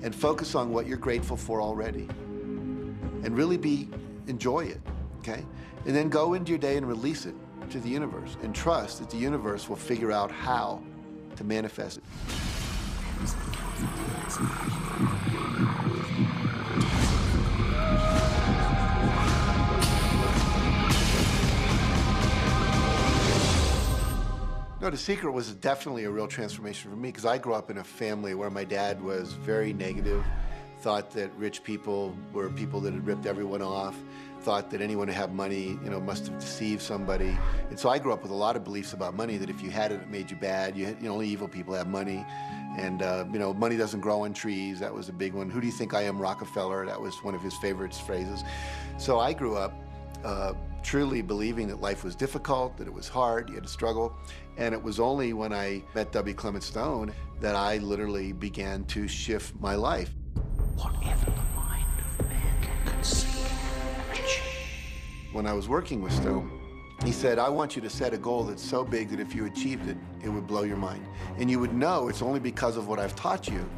S7: and focus on what you're grateful for already. And really enjoy it, okay? And then go into your day and release it to the universe and trust that the universe will figure out how to manifest it. No, The Secret was definitely a real transformation for me because I grew up in a family where my dad was very negative, thought that rich people were people that had ripped everyone off, thought that anyone who had money, must have deceived somebody. And so I grew up with a lot of beliefs about money, that if you had it, it made you bad. Only evil people have money. And, money doesn't grow on trees. That was a big one. Who do you think I am, Rockefeller? That was one of his favorite phrases. So I grew up truly believing that life was difficult, that it was hard, you had to struggle. And it was only when I met W. Clement Stone that I literally began to shift my life.
S22: Whatever the mind of man can conceive and achieve.
S7: When I was working with Stone, he said, I want you to set a goal that's so big that if you achieved it, it would blow your mind. And you would know it's only because of what I've taught you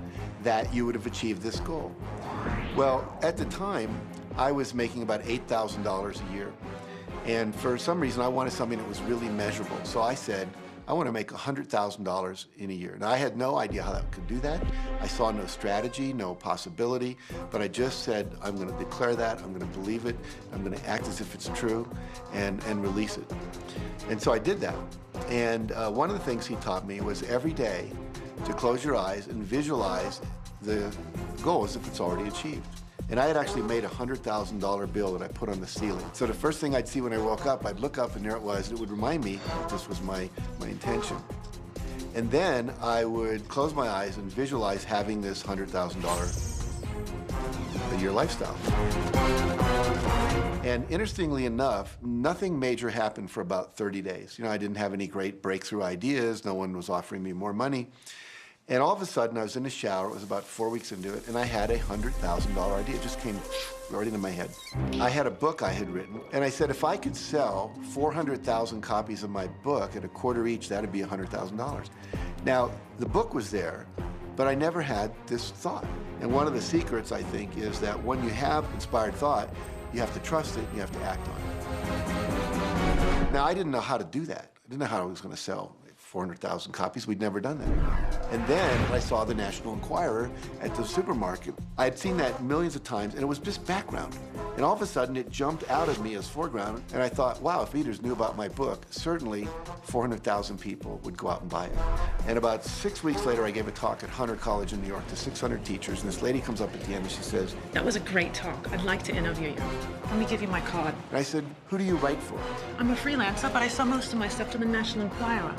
S7: that you would have achieved this goal. Well, at the time, I was making about $8,000 a year. And for some reason, I wanted something that was really measurable. So I said, I want to make $100,000 in a year. Now, I had no idea how I could do that. I saw no strategy, no possibility, but I just said, I'm going to declare that, I'm going to believe it, I'm going to act as if it's true, and release it. And so I did that. And one of the things he taught me was every day to close your eyes and visualize the goal as if it's already achieved. And I had actually made a $100,000 bill that I put on the ceiling. So the first thing I'd see when I woke up, I'd look up and there it was. It would remind me that this was my intention. And then I would close my eyes and visualize having this $100,000 a year lifestyle. And interestingly enough, nothing major happened for about 30 days. I didn't have any great breakthrough ideas. No one was offering me more money. And all of a sudden, I was in the shower, it was about 4 weeks into it, and I had a $100,000 idea. It just came right into my head. I had a book I had written, and I said, if I could sell 400,000 copies of my book at a quarter each, that'd be $100,000. Now, the book was there, but I never had this thought. And one of the secrets, I think, is that when you have inspired thought, you have to trust it, and you have to act on it. Now, I didn't know how to do that. I didn't know how I was going to sell 400,000 copies. We'd never done that. And then I saw the National Enquirer at the supermarket. I had seen that millions of times, and it was just background. And all of a sudden, it jumped out of me as foreground, and I thought, wow, if readers knew about my book, certainly 400,000 people would go out and buy it. And about 6 weeks later, I gave a talk at Hunter College in New York to 600 teachers, and this lady comes up at the end and she says,
S12: that was a great talk. I'd like to interview you. Let me give you my card.
S7: And I said, who do you write for?
S12: I'm a freelancer, but I sell most of my stuff to the National Enquirer.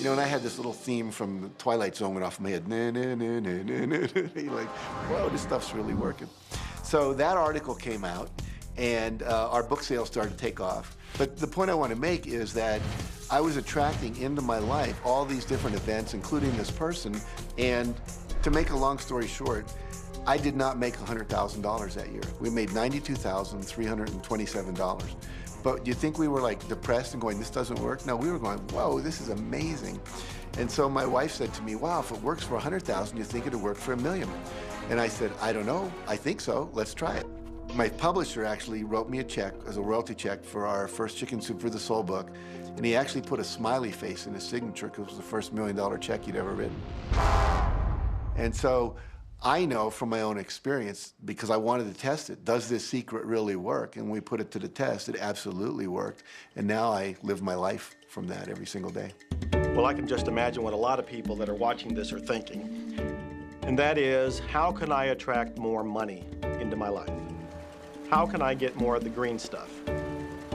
S7: And I had this little theme from the Twilight Zone went off in my head. Na, na, na, na, na, na. You're like, whoa, this stuff's really working. So that article came out, and our book sales started to take off. But the point I want to make is that I was attracting into my life all these different events, including this person. And to make a long story short, I did not make $100,000 that year. We made $92,327. But do you think we were like depressed and going, this doesn't work? No, we were going, whoa, this is amazing. And so my wife said to me, wow, if it works for 100,000, you think it'd work for $1 million? And I said, I don't know, I think so, let's try it. My publisher actually wrote me a check as a royalty check for our first Chicken Soup for the Soul book. And he actually put a smiley face in his signature because it was the first $1 million check he'd ever written. And so I know from my own experience, because I wanted to test it, does this secret really work? And we put it to the test, it absolutely worked. And now I live my life from that every single day.
S3: Well, I can just imagine what a lot of people that are watching this are thinking. And that is, how can I attract more money into my life? How can I get more of the green stuff?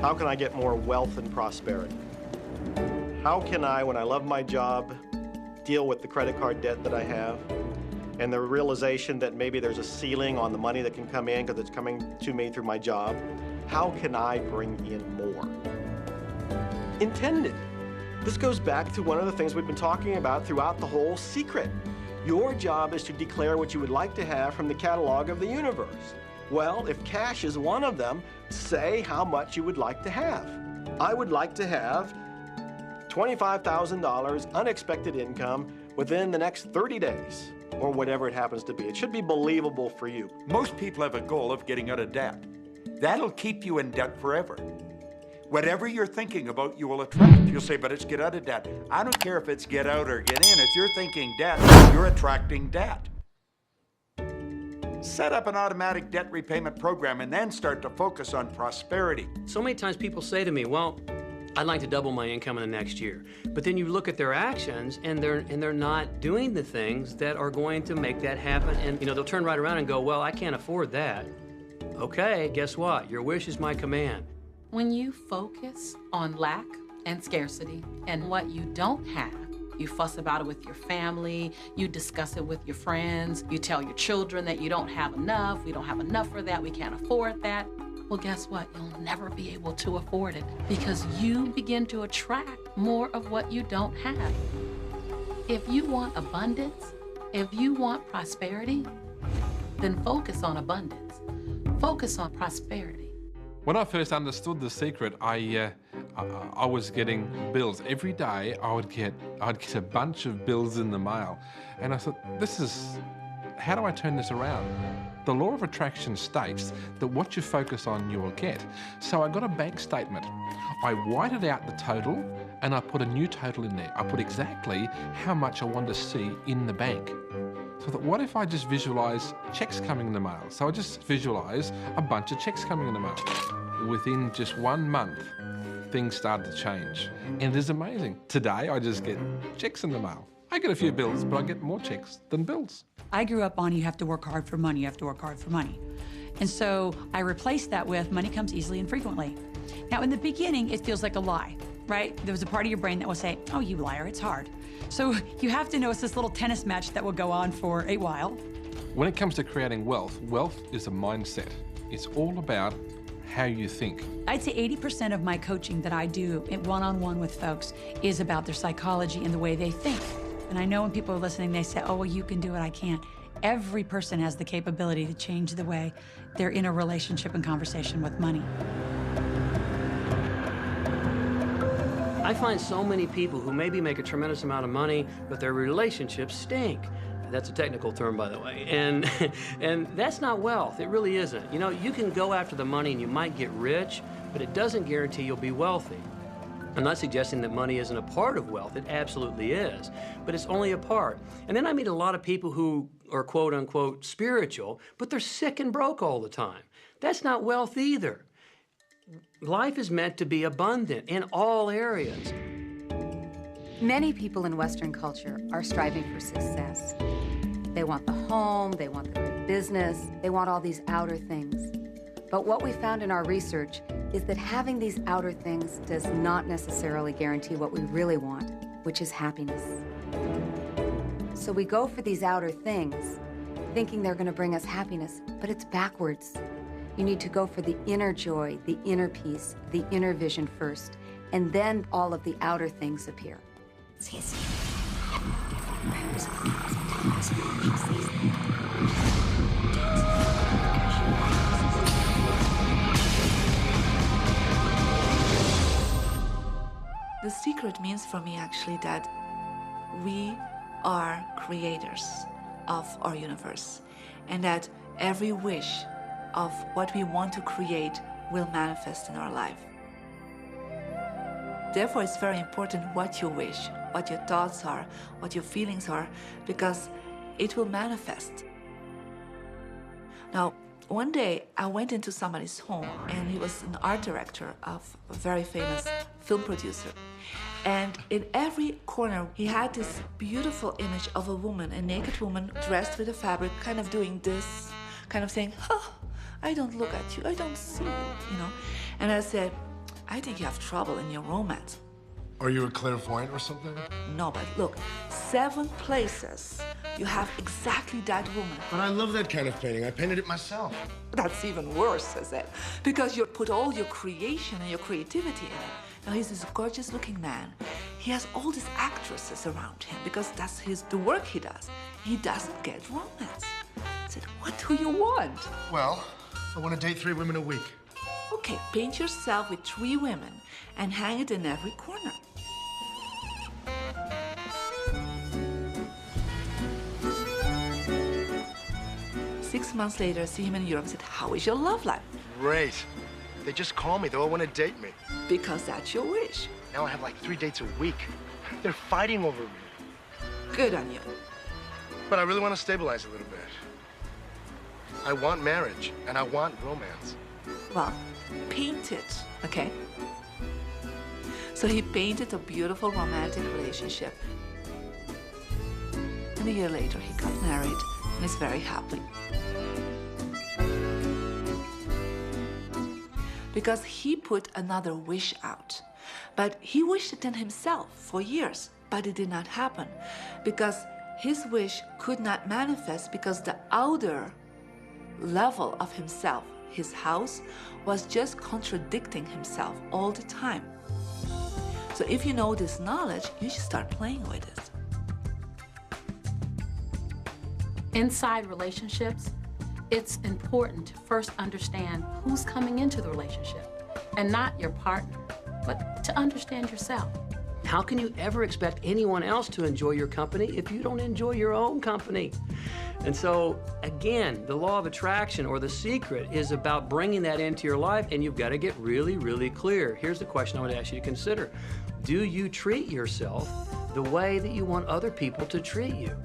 S3: How can I get more wealth and prosperity? How can I, when I love my job, deal with the credit card debt that I have? And the realization that maybe there's a ceiling on the money that can come in because it's coming to me through my job. how can I bring in more? Intended. This goes back to one of the things we've been talking about throughout the whole secret. Your job is to declare what you would like to have from the catalog of the universe. Well, if cash is one of them, say how much you would like to have. I would like to have $25,000 unexpected income within the next 30 days, or whatever it happens to be. It should be believable for you.
S2: Most people have a goal of getting out of debt. That'll keep you in debt forever. Whatever you're thinking about, you will attract. You'll say, but it's get out of debt. I don't care if it's get out or get in. If you're thinking debt, you're attracting debt. Set up an automatic debt repayment program and then start to focus on prosperity.
S20: So many times people say to me, well, I'd like to double my income in the next year. But then you look at their actions and they're not doing the things that are going to make that happen. And they'll turn right around and go, well, I can't afford that. Okay, guess what? Your wish is my command.
S10: When you focus on lack and scarcity and what you don't have, you fuss about it with your family, you discuss it with your friends, you tell your children that you don't have enough, we don't have enough for that, we can't afford that. Well, guess what? You'll never be able to afford it because you begin to attract more of what you don't have. If you want abundance, if you want prosperity, then focus on abundance. Focus on prosperity.
S1: When I first understood the secret, I was getting bills. Every day I'd get a bunch of bills in the mail. And I thought, how do I turn this around? The law of attraction states that what you focus on, you will get. So I got a bank statement. I whited out the total and I put a new total in there. I put exactly how much I wanted to see in the bank. So I thought, what if I just visualize checks coming in the mail? So I just visualize a bunch of checks coming in the mail. Within just 1 month, things started to change. And it is amazing. Today, I just get checks in the mail. I get a few bills, but I get more checks than bills.
S13: I grew up on you have to work hard for money, you have to work hard for money. And so I replaced that with money comes easily and frequently. Now, in the beginning, it feels like a lie, right? There was a part of your brain that will say, oh, you liar, it's hard. So you have to know it's this little tennis match that will go on for a while.
S1: When it comes to creating wealth, wealth is a mindset. It's all about how you think.
S13: I'd say 80% of my coaching that I do one-on-one with folks is about their psychology and the way they think. And I know when people are listening, they say, oh, well, you can do it, I can't. Every person has the capability to change the way they're in a relationship and conversation with money.
S20: I find so many people who maybe make a tremendous amount of money, but their relationships stink. That's a technical term, by the way. And that's not wealth. It really isn't. You can go after the money and you might get rich, but it doesn't guarantee you'll be wealthy. I'm not suggesting that money isn't a part of wealth. It absolutely is, but it's only a part. And then I meet a lot of people who are quote unquote spiritual, but they're sick and broke all the time. That's not wealth either. Life is meant to be abundant in all areas.
S17: Many people in Western culture are striving for success. They want the home, they want the great business, they want all these outer things. But what we found in our research is that having these outer things does not necessarily guarantee what we really want, which is happiness. So we go for these outer things, thinking they're going to bring us happiness, but it's backwards. You need to go for the inner joy, the inner peace, the inner vision first, and then all of the outer things appear.
S15: The secret means for me actually that we are creators of our universe, and that every wish of what we want to create will manifest in our life. Therefore, it's very important what you wish, what your thoughts are, what your feelings are, because it will manifest. Now, one day I went into somebody's home, and he was an art director of a very famous film producer. And in every corner, he had this beautiful image of a woman, a naked woman dressed with a fabric, kind of doing this, kind of saying, oh, I don't look at you, I don't see you, And I said, I think you have trouble in your romance.
S19: Are you a clairvoyant or something?
S15: No, but look, 7 places you have exactly that woman.
S14: But I love that kind of painting. I painted it myself.
S15: That's even worse, I said, because you put all your creation and your creativity in it. Now, he's this gorgeous-looking man. He has all these actresses around him because that's the work he does. He doesn't get romance. I said, what do you want?
S14: Well, I want to date 3 women a week.
S15: Okay, paint yourself with 3 women and hang it in every corner. Six months later, I see him in Europe and said, how is your love life?
S14: Great. They just call me. They all want to date me.
S15: Because that's your wish.
S14: Now I have like 3 dates a week. They're fighting over me.
S15: Good on you.
S14: But I really want to stabilize a little bit. I want marriage, and I want romance.
S15: Well, paint it, okay? So he painted a beautiful romantic relationship. And a year later, he got married and is very happy. Because he put another wish out. But he wished it in himself for years, but it did not happen. Because his wish could not manifest because the outer level of himself, his house, was just contradicting himself all the time. So if you know this knowledge, you should start playing with it.
S10: Inside relationships, it's important to first understand who's coming into the relationship, and not your partner, but to understand yourself.
S20: How can you ever expect anyone else to enjoy your company if you don't enjoy your own company? And so, again, the law of attraction, or the secret, is about bringing that into your life, and you've got to get really, really clear. Here's the question I would ask you to consider. Do you treat yourself the way that you want other people to treat you?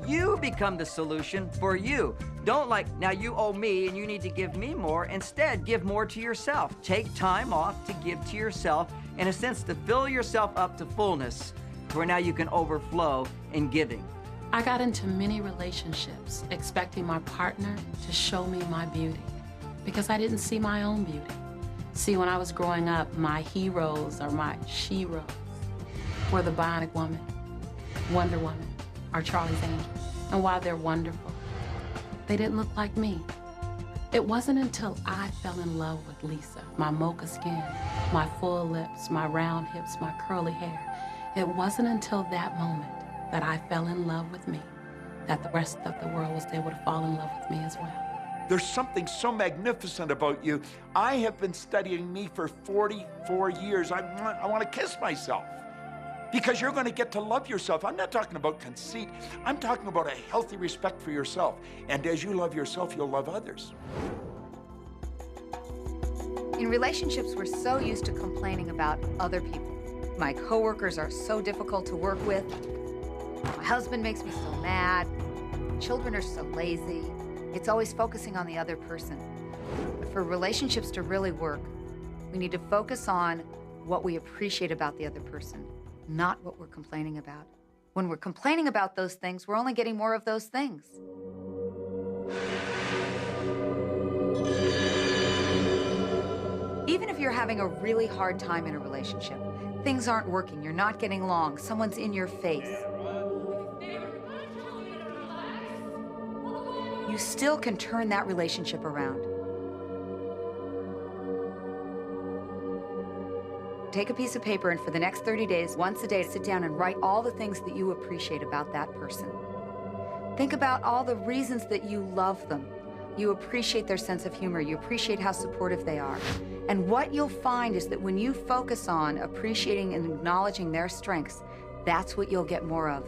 S23: You become the solution for you. Don't now you owe me and you need to give me more. Instead, give more to yourself. Take time off to give to yourself, in a sense, to fill yourself up to fullness, to where now you can overflow in giving.
S10: I got into many relationships expecting my partner to show me my beauty because I didn't see my own beauty. See, when I was growing up, my heroes or my she-ros were the Bionic Woman, Wonder Woman, or Charlie's Angels. And while they're wonderful, they didn't look like me. It wasn't until I fell in love with Lisa, my mocha skin, my full lips, my round hips, my curly hair. It wasn't until that moment that I fell in love with me that the rest of the world was able to fall in love with me as well.
S2: There's something so magnificent about you. I have been studying me for 44 years. I want to kiss myself. Because you're going to get to love yourself. I'm not talking about conceit. I'm talking about a healthy respect for yourself. And as you love yourself, you'll love others.
S17: In relationships, we're so used to complaining about other people. My coworkers are so difficult to work with. My husband makes me so mad. Children are so lazy. It's always focusing on the other person. But for relationships to really work, we need to focus on what we appreciate about the other person, not what we're complaining about. When we're complaining about those things, we're only getting more of those things. Even if you're having a really hard time in a relationship, things aren't working, you're not getting along, someone's in your face, you still can turn that relationship around. Take a piece of paper and for the next 30 days, once a day, sit down and write all the things that you appreciate about that person. Think about all the reasons that you love them. You appreciate their sense of humor. You appreciate how supportive they are. And what you'll find is that when you focus on appreciating and acknowledging their strengths, that's what you'll get more of.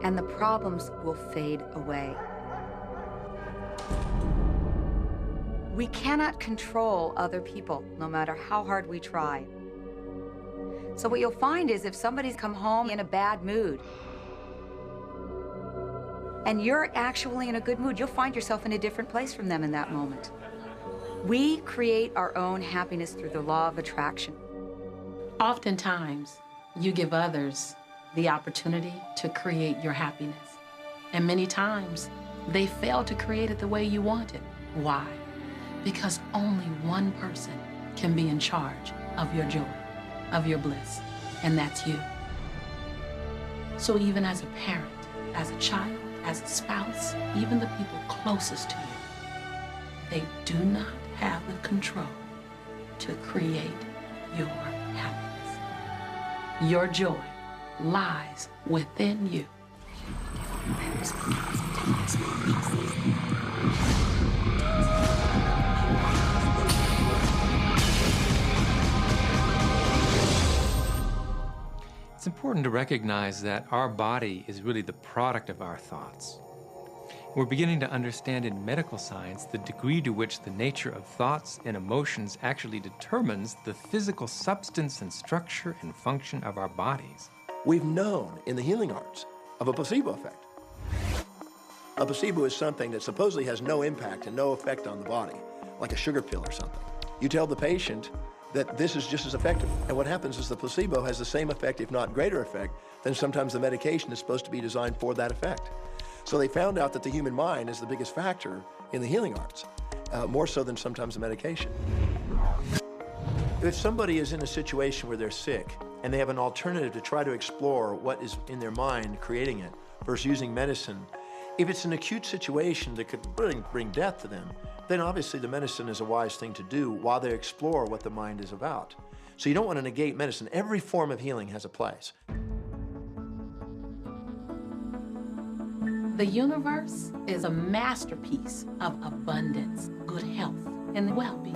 S17: And the problems will fade away. We cannot control other people, no matter how hard we try. So what you'll find is if somebody's come home in a bad mood, and you're actually in a good mood, you'll find yourself in a different place from them in that moment. We create our own happiness through the law of attraction.
S10: Oftentimes, you give others the opportunity to create your happiness. And many times, they fail to create it the way you want it. Why? Because only one person can be in charge of your joy, of your bliss, and that's you. So even as a parent, as a child, as a spouse, even the people closest to you, they do not have the control to create your happiness. Your joy lies within you.
S18: It's important to recognize that our body is really the product of our thoughts. We're beginning to understand in medical science the degree to which the nature of thoughts and emotions actually determines the physical substance and structure and function of our bodies.
S14: We've known in the healing arts of a placebo effect. A placebo is something that supposedly has no impact and no effect on the body, like a sugar pill or something. You tell the patient that this is just as effective. And what happens is the placebo has the same effect, if not greater effect, than sometimes the medication is supposed to be designed for that effect. So they found out that the human mind is the biggest factor in the healing arts, more so than sometimes the medication. If somebody is in a situation where they're sick and they have an alternative to try to explore what is in their mind creating it versus using medicine, if it's an acute situation that could bring death to them, then obviously the medicine is a wise thing to do while they explore what the mind is about. So you don't want to negate medicine. Every form of healing has a place.
S10: The universe is a masterpiece of abundance, good health, and well-being.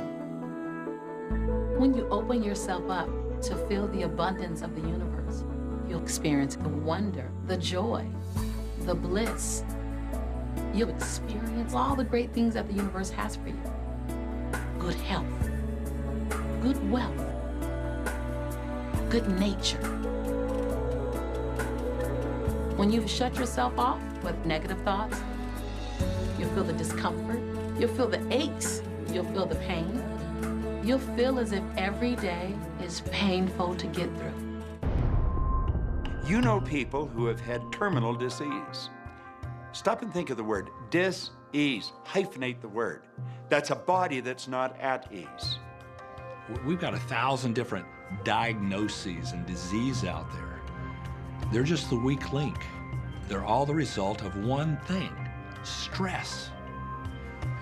S10: When you open yourself up to feel the abundance of the universe, you'll experience the wonder, the joy, the bliss. You'll experience all the great things that the universe has for you. Good health, good wealth, good nature. When you shut yourself off with negative thoughts, you'll feel the discomfort, you'll feel the aches, you'll feel the pain. You'll feel as if every day is painful to get through.
S2: You know people who have had terminal disease. Stop and think of the word dis-ease. Hyphenate the word. That's a body that's not at ease.
S19: We've got 1,000 different diagnoses and disease out there. They're just the weak link. They're all the result of one thing, stress.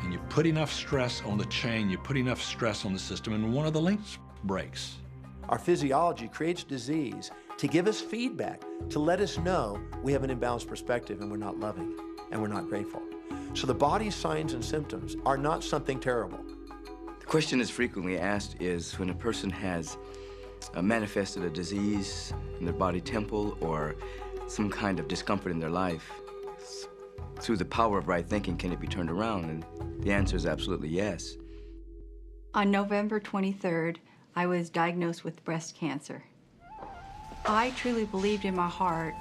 S19: And you put enough stress on the chain, you put enough stress on the system, and one of the links breaks.
S14: Our physiology creates disease to give us feedback, to let us know we have an imbalanced perspective and we're not loving and we're not grateful. So the body's signs and symptoms are not something terrible.
S6: The question that's frequently asked is when a person has manifested a disease in their body temple or some kind of discomfort in their life, through the power of right thinking, can it be turned around? And the answer is absolutely yes.
S21: On November 23rd, I was diagnosed with breast cancer. I truly believed in my heart,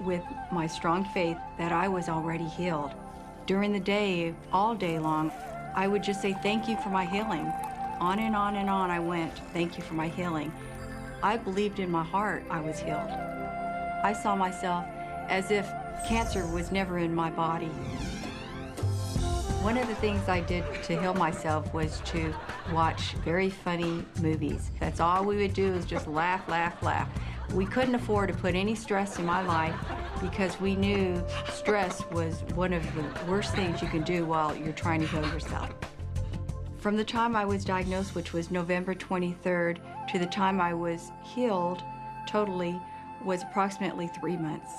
S21: with my strong faith, that I was already healed. During the day, all day long, I would just say, thank you for my healing. On and on and on I went, thank you for my healing. I believed in my heart I was healed. I saw myself as if cancer was never in my body. One of the things I did to heal myself was to watch very funny movies. That's all we would do is just laugh, laugh, laugh. We couldn't afford to put any stress in my life because we knew stress was one of the worst things you can do while you're trying to heal yourself. From the time I was diagnosed, which was November 23rd, to the time I was healed totally was approximately 3 months.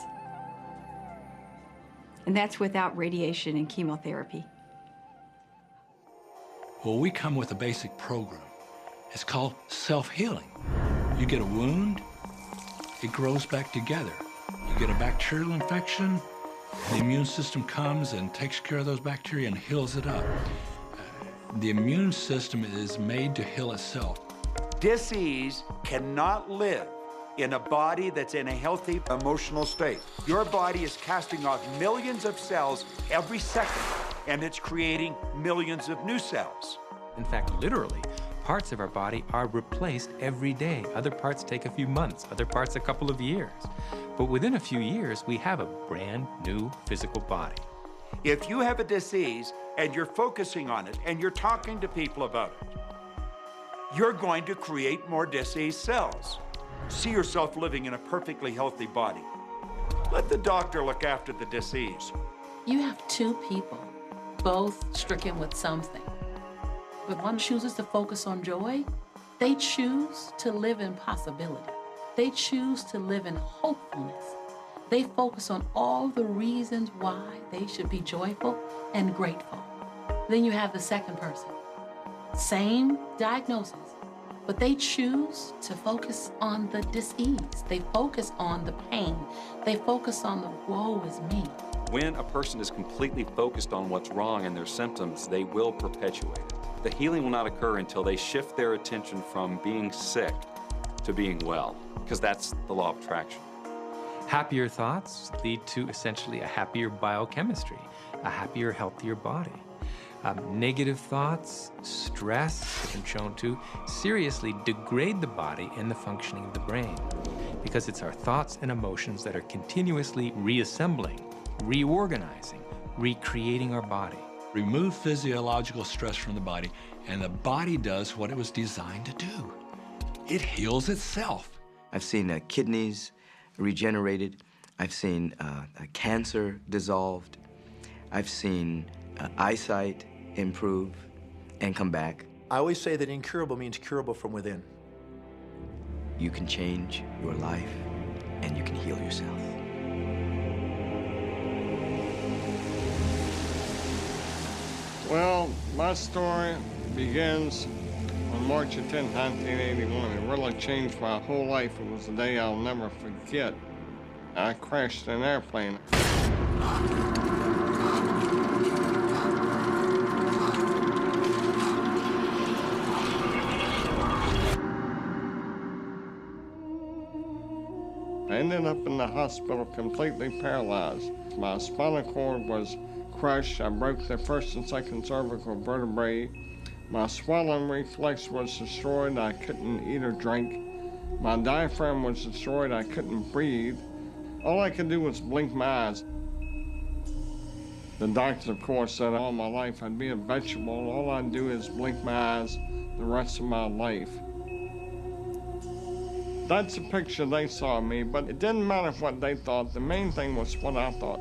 S21: And that's without radiation and chemotherapy.
S19: Well, we come with a basic program. It's called self-healing. You get a wound, it grows back together. You get a bacterial infection, the immune system comes and takes care of those bacteria and heals it up. The immune system is made to heal itself.
S2: Dis-ease cannot live in a body that's in a healthy emotional state. Your body is casting off millions of cells every second, and it's creating millions of new cells.
S18: In fact, literally, parts of our body are replaced every day. Other parts take a few months, other parts a couple of years. But within a few years, we have a brand new physical body.
S2: If you have a disease and you're focusing on it and you're talking to people about it, you're going to create more disease cells. See yourself living in a perfectly healthy body. Let the doctor look after the disease.
S10: You have two people, both stricken with something. But one chooses to focus on joy. They choose to live in possibility. They choose to live in hopefulness. They focus on all the reasons why they should be joyful and grateful. Then you have the second person. Same diagnosis, but they choose to focus on the dis-ease. They focus on the pain. They focus on the woe is me.
S8: When a person is completely focused on what's wrong and their symptoms, they will perpetuate it. The healing will not occur until they shift their attention from being sick to being well, because that's the law of attraction.
S18: Happier thoughts lead to essentially a happier biochemistry, a happier, healthier body. Negative thoughts, stress, have been shown to seriously degrade the body and the functioning of the brain, because it's our thoughts and emotions that are continuously reassembling, reorganizing, recreating our body.
S19: Remove physiological stress from the body, and the body does what it was designed to do. It heals itself.
S6: I've seen kidneys regenerated. I've seen cancer dissolved. I've seen eyesight improve and come back.
S14: I always say that incurable means curable from within.
S6: You can change your life and you can heal yourself.
S4: Well, my story begins on March 10, 1981. It really changed my whole life. It was a day I'll never forget. I crashed an airplane. I ended up in the hospital completely paralyzed. My spinal cord was crushed. I broke the first and second cervical vertebrae. My swallowing reflex was destroyed. I couldn't eat or drink. My diaphragm was destroyed. I couldn't breathe. All I could do was blink my eyes. The doctors, of course, said all my life I'd be a vegetable. All I'd do is blink my eyes the rest of my life. That's the picture they saw of me, but it didn't matter what they thought. The main thing was what I thought.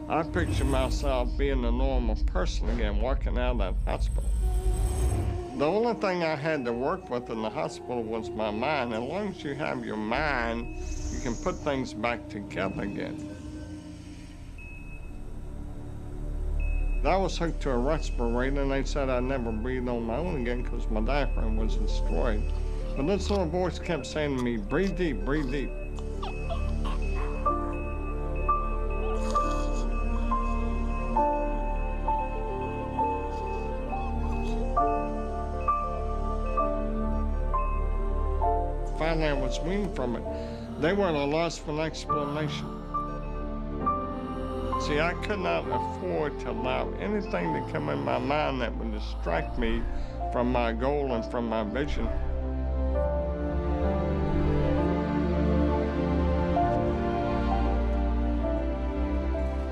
S4: I pictured myself being a normal person again, walking out of that hospital. The only thing I had to work with in the hospital was my mind. As long as you have your mind, you can put things back together again. I was hooked to a respirator, and they said I'd never breathe on my own again because my diaphragm was destroyed. But this little voice kept saying to me, breathe deep, breathe deep. Finally, I was weaned from it. They were at a loss for an explanation. See, I could not afford to allow anything to come in my mind that would distract me from my goal and from my vision.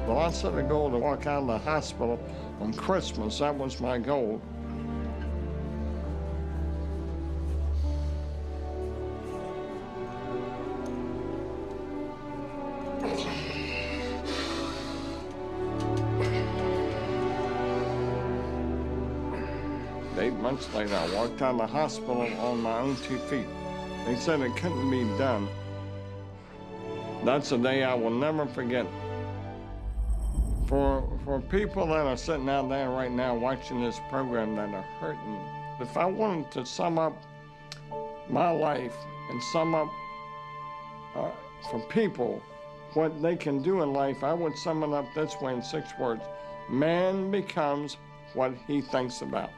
S4: Well, I set a goal to walk out of the hospital on Christmas. That was my goal. Months later, I walked out of the hospital on my own 2 feet. They said it couldn't be done. That's a day I will never forget. For people that are sitting out there right now watching this program that are hurting, if I wanted to sum up my life and sum up for people what they can do in life, I would sum it up this way in 6 words. Man becomes what he thinks about.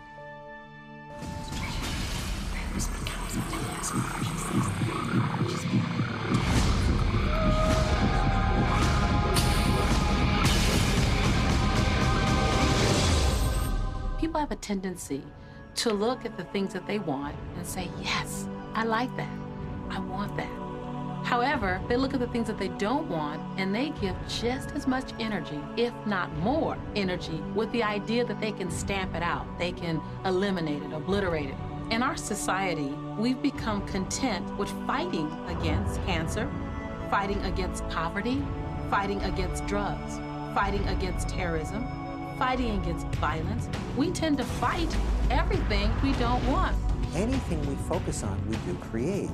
S10: People have a tendency to look at the things that they want and say, yes, I like that, I want that. However, they look at the things that they don't want and they give just as much energy, if not more energy, with the idea that they can stamp it out, they can eliminate it, obliterate it, In our society, we've become content with fighting against cancer, fighting against poverty, fighting against drugs, fighting against terrorism, fighting against violence. We tend to fight everything we don't want.
S5: Anything we focus on, we do create.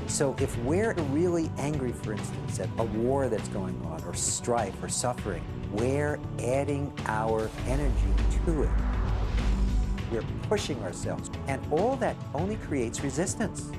S5: So if we're really angry, for instance, at a war that's going on, or strife, or suffering, we're adding our energy to it. We're pushing ourselves, and all that only creates resistance.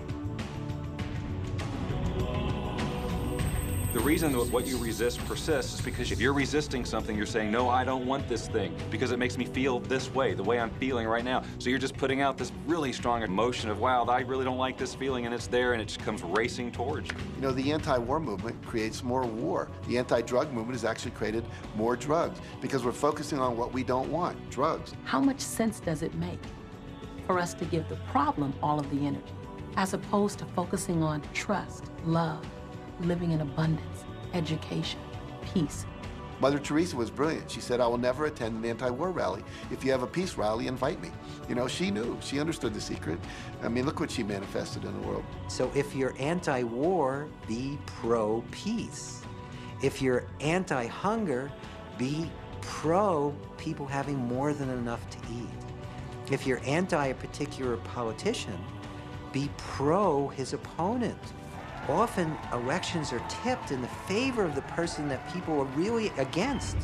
S8: The reason that what you resist persists is because if you're resisting something, you're saying, no, I don't want this thing because it makes me feel this way, the way I'm feeling right now. So you're just putting out this really strong emotion of, wow, I really don't like this feeling, and it's there, and it just comes racing towards you.
S7: You know, the anti-war movement creates more war. The anti-drug movement has actually created more drugs because we're focusing on what we don't want, drugs.
S10: How much sense does it make for us to give the problem all of the energy, as opposed to focusing on trust, love, living in abundance, education, peace?
S7: Mother Teresa was brilliant. She said, I will never attend an anti-war rally. If you have a peace rally, invite me. You know, she knew. She understood the secret. I mean, look what she manifested in the world.
S5: So if you're anti-war, be pro-peace. If you're anti-hunger, be pro people having more than enough to eat. If you're anti a particular politician, be pro his opponent. Often, elections are tipped in the favor of the person that people are really against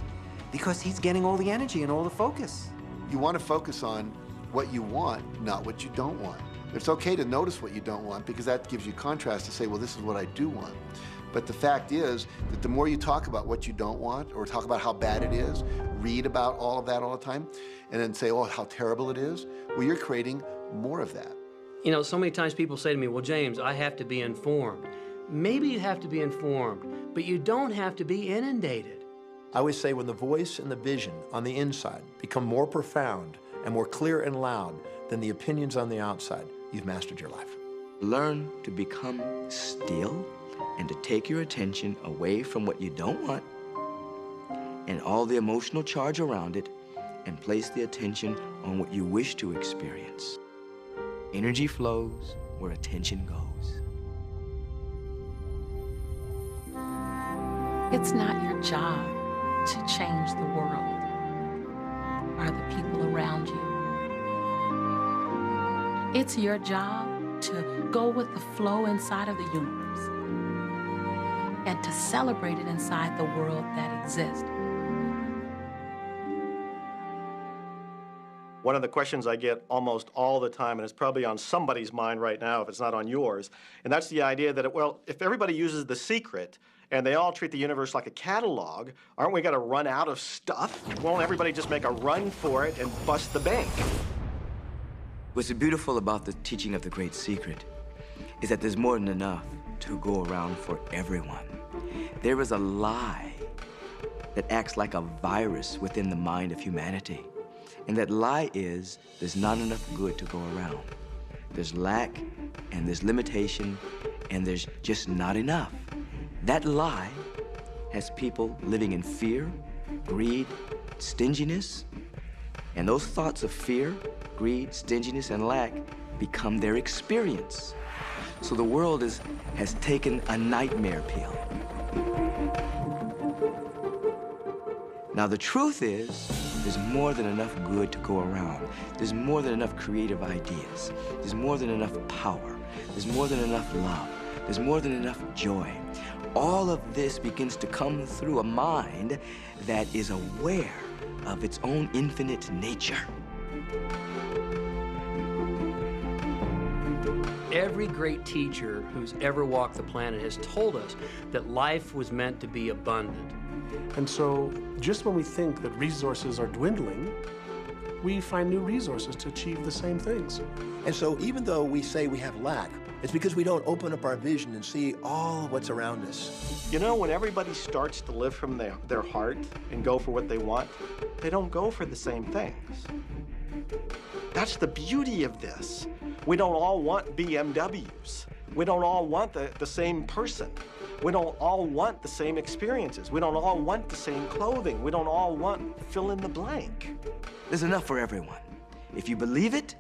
S5: because he's getting all the energy and all the focus.
S7: You want to focus on what you want, not what you don't want. It's okay to notice what you don't want because that gives you contrast to say, well, this is what I do want. But the fact is that the more you talk about what you don't want or talk about how bad it is, read about all of that all the time, and then say, oh, how terrible it is, well, you're creating more of that.
S20: You know, so many times people say to me, well, James, I have to be informed. Maybe you have to be informed, but you don't have to be inundated.
S14: I always say when the voice and the vision on the inside become more profound and more clear and loud than the opinions on the outside, you've mastered your life.
S6: Learn to become still and to take your attention away from what you don't want and all the emotional charge around it and place the attention on what you wish to experience. Energy flows where attention goes.
S10: It's not your job to change the world or the people around you. It's your job to go with the flow inside of the universe and to celebrate it inside the world that exists.
S3: One of the questions I get almost all the time, and it's probably on somebody's mind right now if it's not on yours, and that's the idea that, well, if everybody uses the secret and they all treat the universe like a catalog, aren't we going to run out of stuff? Won't everybody just make a run for it and bust the bank?
S6: What's beautiful about the teaching of the Great Secret is that there's more than enough to go around for everyone. There is a lie that acts like a virus within the mind of humanity. And that lie is there's not enough good to go around. There's lack, and there's limitation, and there's just not enough. That lie has people living in fear, greed, stinginess, and those thoughts of fear, greed, stinginess, and lack become their experience. So the world has taken a nightmare pill. Now the truth is, there's more than enough good to go around. There's more than enough creative ideas. There's more than enough power. There's more than enough love. There's more than enough joy. All of this begins to come through a mind that is aware of its own infinite nature.
S20: Every great teacher who's ever walked the planet has told us that life was meant to be abundant.
S9: And so just when we think that resources are dwindling, we find new resources to achieve the same things.
S14: And so even though we say we have lack, it's because we don't open up our vision and see all of what's around us.
S3: You know, when everybody starts to live from their heart and go for what they want, they don't go for the same things. That's the beauty of this. We don't all want BMWs. We don't all want the same person. We don't all want the same experiences. We don't all want the same clothing. We don't all want fill in the blank.
S6: There's enough for everyone. If you believe it,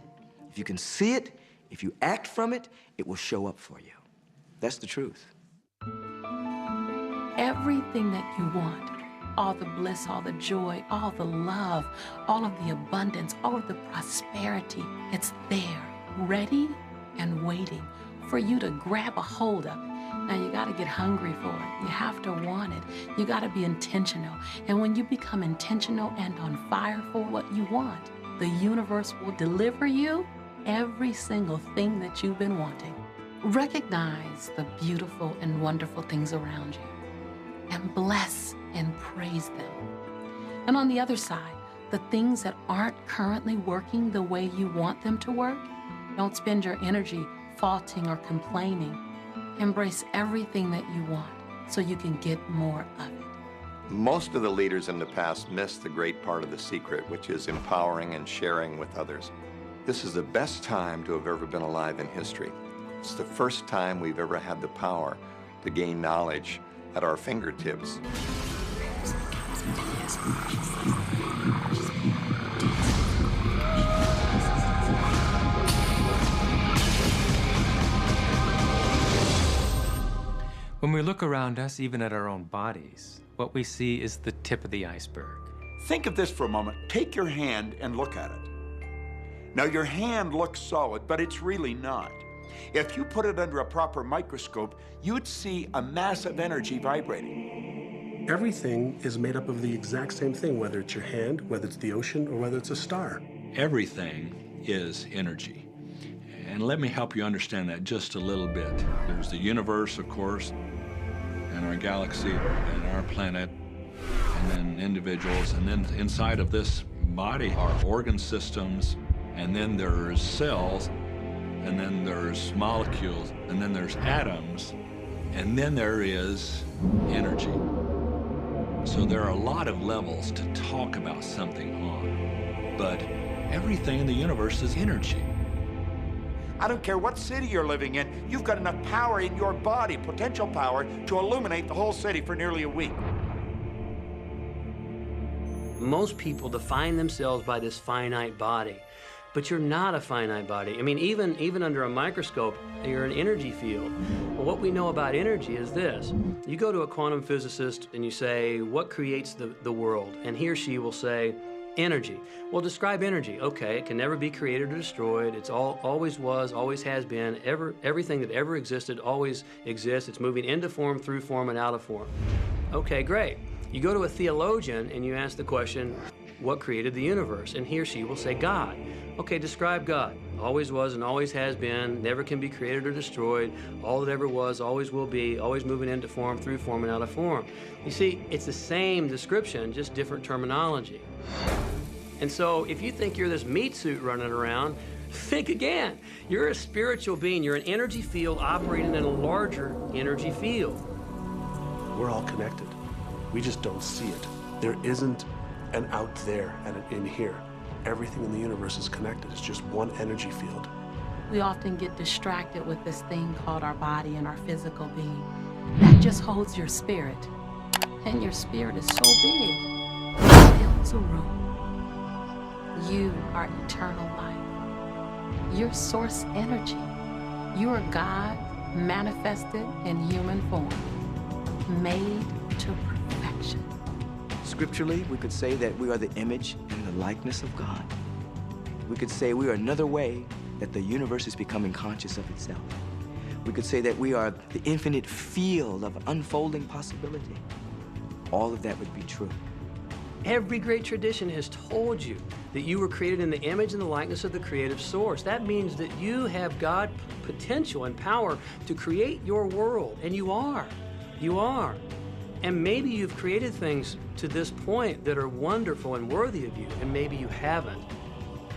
S6: If you can see it, if you act from it, it will show up for you. That's the truth.
S10: Everything that you want, all the bliss, all the joy, all the love, all of the abundance, all of the prosperity, it's there, ready and waiting for you to grab a hold of it. Now you gotta get hungry for it. You have to want it. You gotta be intentional. And when you become intentional and on fire for what you want, the universe will deliver you every single thing that you've been wanting. Recognize the beautiful and wonderful things around you and bless and praise them. And on the other side, the things that aren't currently working the way you want them to work, don't spend your energy faulting or complaining. Embrace everything that you want so you can get more of it.
S11: Most of the leaders in the past missed the great part of the secret, which is empowering and sharing with others. This is the best time to have ever been alive in history. It's the first time we've ever had the power to gain knowledge at our fingertips.
S18: When we look around us, even at our own bodies, what we see is the tip of the iceberg.
S2: Think of this for a moment. Take your hand and look at it. Now, your hand looks solid, but it's really not. If you put it under a proper microscope, you'd see a massive energy vibrating.
S9: Everything is made up of the exact same thing, whether it's your hand, whether it's the ocean, or whether it's a star.
S19: Everything is energy. And let me help you understand that just a little bit. There's the universe, of course, and our galaxy, and our planet, and then individuals, and then inside of this body are organ systems, and then there's cells, and then there's molecules, and then there's atoms, and then there is energy. So there are a lot of levels to talk about something on, but everything in the universe is energy.
S2: I don't care what city you're living in, you've got enough power in your body, potential power, to illuminate the whole city for nearly a week.
S20: Most people define themselves by this finite body, but you're not a finite body. I mean, even under a microscope, you're an energy field. Well, what we know about energy is this. You go to a quantum physicist and you say, what creates the world? And he or she will say, energy. Well, describe energy. Okay, it can never be created or destroyed. It's always was, always has been. Everything that ever existed always exists. It's moving into form, through form, and out of form. Okay, great. You go to a theologian and you ask the question, what created the universe? And he or she will say, God. Okay, describe God. Always was and always has been, never can be created or destroyed, all that ever was, always will be, always moving into form, through form, and out of form. You see, it's the same description, just different terminology. And so if you think you're this meat suit running around, think again. You're a spiritual being. You're an energy field operating in a larger energy field.
S9: We're all connected. We just don't see it. There isn't an out there and an in here. Everything in the universe is connected. It's just one energy field.
S10: We often get distracted with this thing called our body and our physical being. That just holds your spirit. And your spirit is so big, it fills a room. You are eternal life. You're source energy. You are God manifested in human form, made to perfection.
S6: Scripturally, we could say that we are the image and the likeness of God. We could say we are another way that the universe is becoming conscious of itself. We could say that we are the infinite field of unfolding possibility. All of that would be true.
S20: Every great tradition has told you that you were created in the image and the likeness of the creative source. That means that you have God potential and power to create your world, and you are. You are. And maybe you've created things to this point that are wonderful and worthy of you, and maybe you haven't.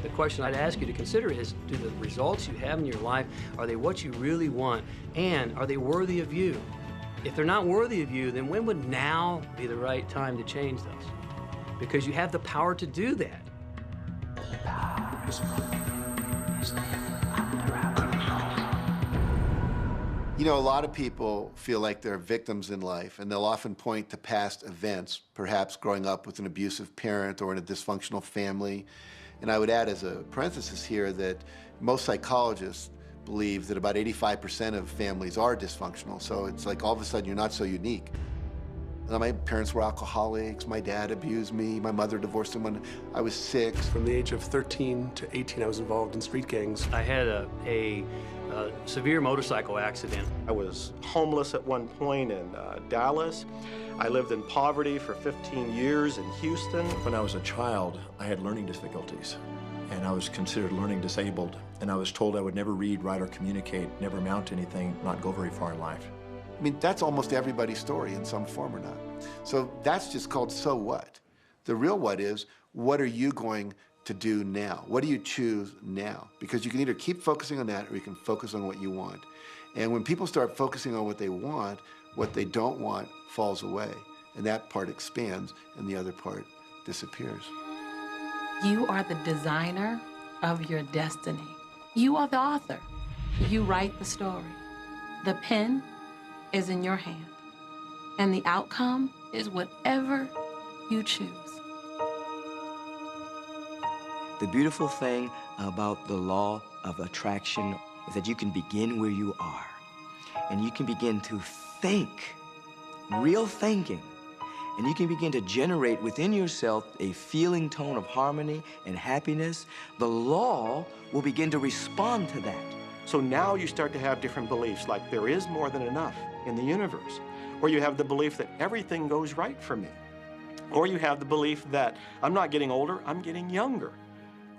S20: The question I'd ask you to consider is, do the results you have in your life, are they what you really want? And are they worthy of you? If they're not worthy of you, then when would now be the right time to change those? Because you have the power to do that.
S7: You know, a lot of people feel like they're victims in life, and they'll often point to past events, perhaps growing up with an abusive parent or in a dysfunctional family. And I would add as a parenthesis here that Most psychologists believe that about 85% of families are dysfunctional, so it's like all of a sudden you're not so unique. My parents were alcoholics, my dad abused me, my mother divorced him when I was 6.
S9: From the age of 13 to 18, I was involved in street gangs.
S20: I had a severe motorcycle accident.
S3: I was homeless at one point in Dallas. I lived in poverty for 15 years in Houston.
S14: When I was a child, I had learning difficulties, and I was considered learning disabled, and I was told I would never read, write, or communicate, never amount to anything, not go very far in life.
S7: I mean, that's almost everybody's story in some form or not. So that's just called so what. The real what is, what are you going to do now? What do you choose now? Because you can either keep focusing on that or you can focus on what you want. And when people start focusing on what they want, what they don't want falls away. And that part expands and the other part disappears.
S10: You are the designer of your destiny. You are the author. You write the story. The pen is in your hand, and the outcome is whatever you choose.
S6: The beautiful thing about the law of attraction is that you can begin where you are, and you can begin to think, real thinking, and you can begin to generate within yourself a feeling tone of harmony and happiness. The law will begin to respond to that.
S3: So now you start to have different beliefs, like there is more than enough in the universe, or you have the belief that everything goes right for me, or you have the belief that I'm not getting older, I'm getting younger.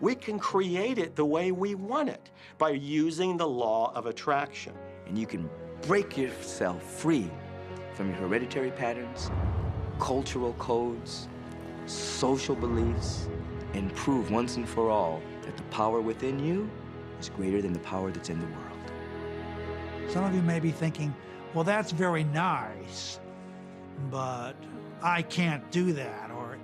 S3: We can create it the way we want it by using the law of attraction.
S6: And you can break yourself free from your hereditary patterns, cultural codes, social beliefs, and prove once and for all that the power within you is greater than the power that's in the world.
S12: Some of you may be thinking, well, that's very nice, but I can't do that, or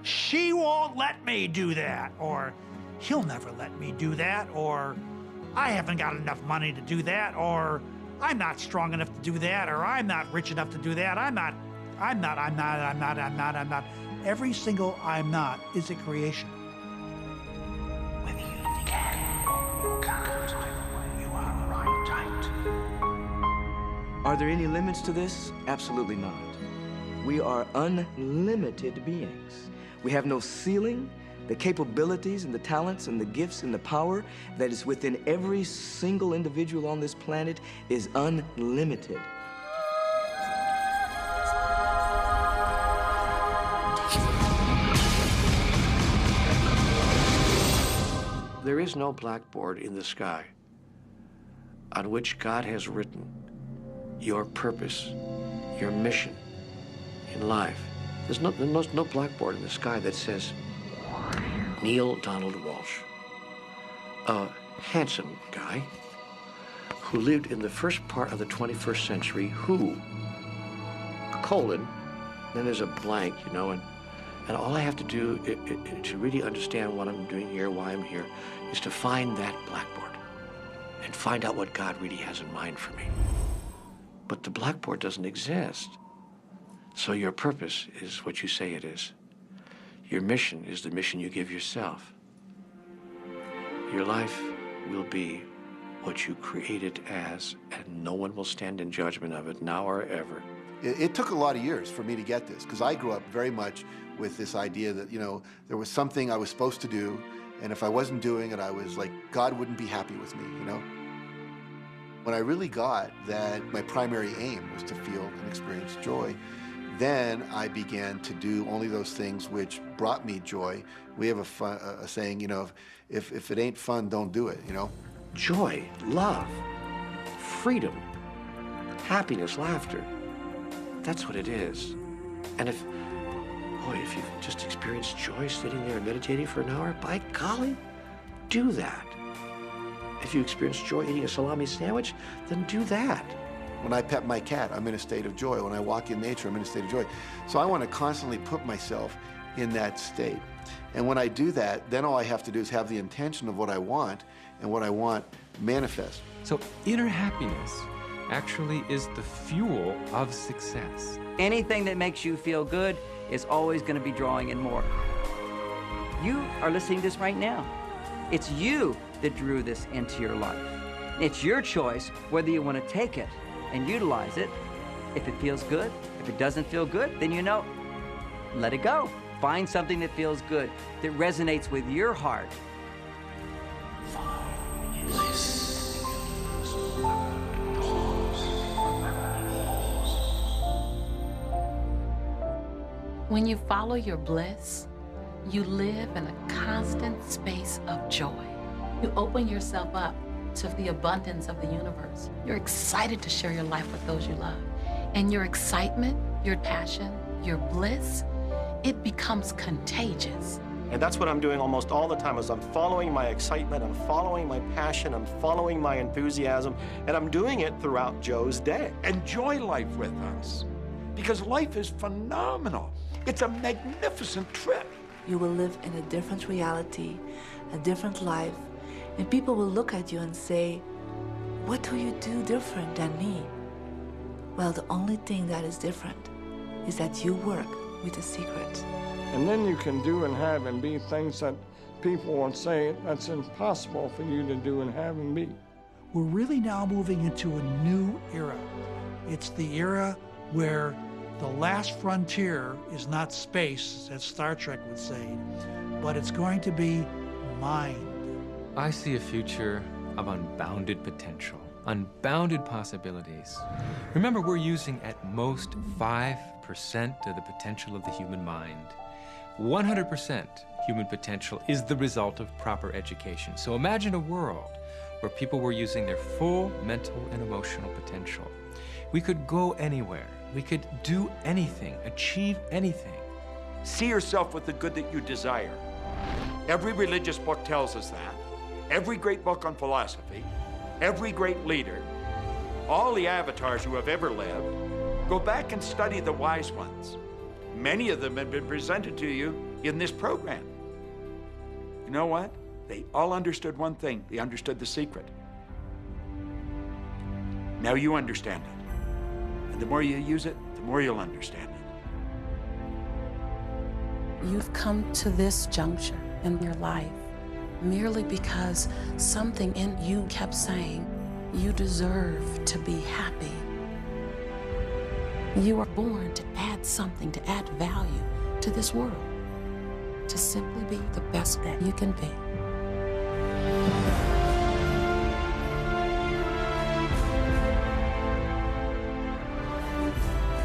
S12: she won't let me do that, or he'll never let me do that, or I haven't got enough money to do that, or I'm not strong enough to do that, or I'm not rich enough to do that, I'm not. Every single I'm not is a creation. Whether you can or you can't, you are right tight.
S6: Are there any limits to this? Absolutely not. We are unlimited beings. We have no ceiling. The capabilities and the talents and the gifts and the power that is within every single individual on this planet is unlimited.
S14: There is no blackboard in the sky on which God has written your purpose, your mission in life. There's no blackboard in the sky that says, Neil Donald Walsh, a handsome guy who lived in the first part of the 21st century, who, colon, then there's a blank, you know, and all I have to do to really understand what I'm doing here, why I'm here, is to find that blackboard and find out what God really has in mind for me. But the blackboard doesn't exist. So your purpose is what you say it is. Your mission is the mission you give yourself. Your life will be what you create it as, and no one will stand in judgment of it now or ever.
S7: It took a lot of years for me to get this, because I grew up very much with this idea that, you know, there was something I was supposed to do, and if I wasn't doing it, I was like, God wouldn't be happy with me, you know? When I really got that my primary aim was to feel and experience joy, then I began to do only those things which brought me joy. We have a saying, you know, if it ain't fun, don't do it, you know?
S14: Joy, love, freedom, happiness, laughter. That's what it is. And if you've just experienced joy sitting there and meditating for an hour, by golly, do that. If you experience joy eating a salami sandwich, then do that.
S7: When I pet my cat, I'm in a state of joy. When I walk in nature, I'm in a state of joy. So I want to constantly put myself in that state. And when I do that, then all I have to do is have the intention of what I want, and what I want manifest.
S18: So inner happiness actually is the fuel of success.
S23: Anything that makes you feel good is always going to be drawing in more. You are listening to this right now. It's you that drew this into your life. It's your choice whether you want to take it and utilize it. If it feels good, if it doesn't feel good, then you know, let it go. Find something that feels good, that resonates with your heart.
S10: When you follow your bliss, you live in a constant space of joy. You open yourself up to the abundance of the universe. You're excited to share your life with those you love. And your excitement, your passion, your bliss, it becomes contagious.
S3: And that's what I'm doing almost all the time, is I'm following my excitement, I'm following my passion, I'm following my enthusiasm, and I'm doing it throughout Joe's day.
S2: Enjoy life with us, because life is phenomenal. It's a magnificent trip.
S15: You will live in a different reality, a different life, and people will look at you and say, what do you do different than me? Well, the only thing that is different is that you work with the secret.
S4: And then you can do and have and be things that people would say that's impossible for you to do and have and be.
S12: We're really now moving into a new era. It's the era where the last frontier is not space, as Star Trek would say, but it's going to be mind.
S18: I see a future of unbounded potential, unbounded possibilities. Remember, we're using at most 5% of the potential of the human mind. 100% human potential is the result of proper education. So imagine a world where people were using their full mental and emotional potential. We could go anywhere. We could do anything, achieve anything.
S2: See yourself with the good that you desire. Every religious book tells us that. Every great book on philosophy, every great leader, all the avatars who have ever lived, go back and study the wise ones. Many of them have been presented to you in this program. You know what? They all understood one thing. They understood the secret. Now you understand it. And the more you use it, the more you'll understand it.
S10: You've come to this juncture in your life merely because something in you kept saying, you deserve to be happy. You are born to add something, to add value to this world, to simply be the best that you can be.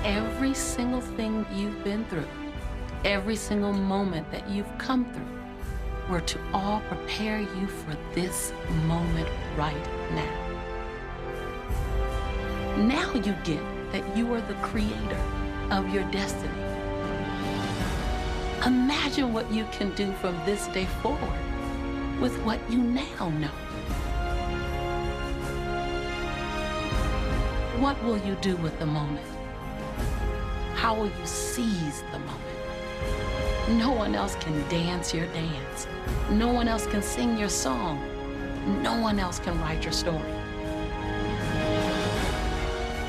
S10: Every single thing you've been through, every single moment that you've come through, were to all prepare you for this moment right now. Now you get that you are the creator of your destiny. Imagine what you can do from this day forward with what you now know. What will you do with the moment? How will you seize the moment? No one else can dance your dance. No one else can sing your song. No one else can write your story.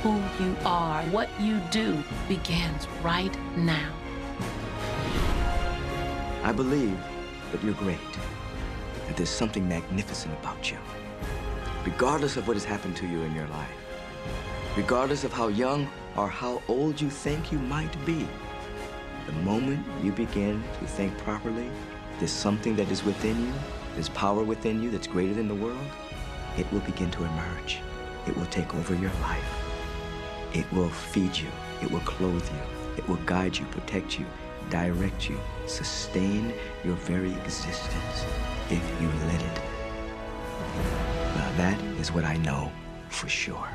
S10: Who you are, what you do, begins right now.
S6: I believe that you're great, that there's something magnificent about you. Regardless of what has happened to you in your life, regardless of how young or how old you think you might be, the moment you begin to think properly, there's something that is within you, there's power within you that's greater than the world, it will begin to emerge. It will take over your life. It will feed you. It will clothe you. It will guide you, protect you, direct you, sustain your very existence if you let it. Now that is what I know for sure.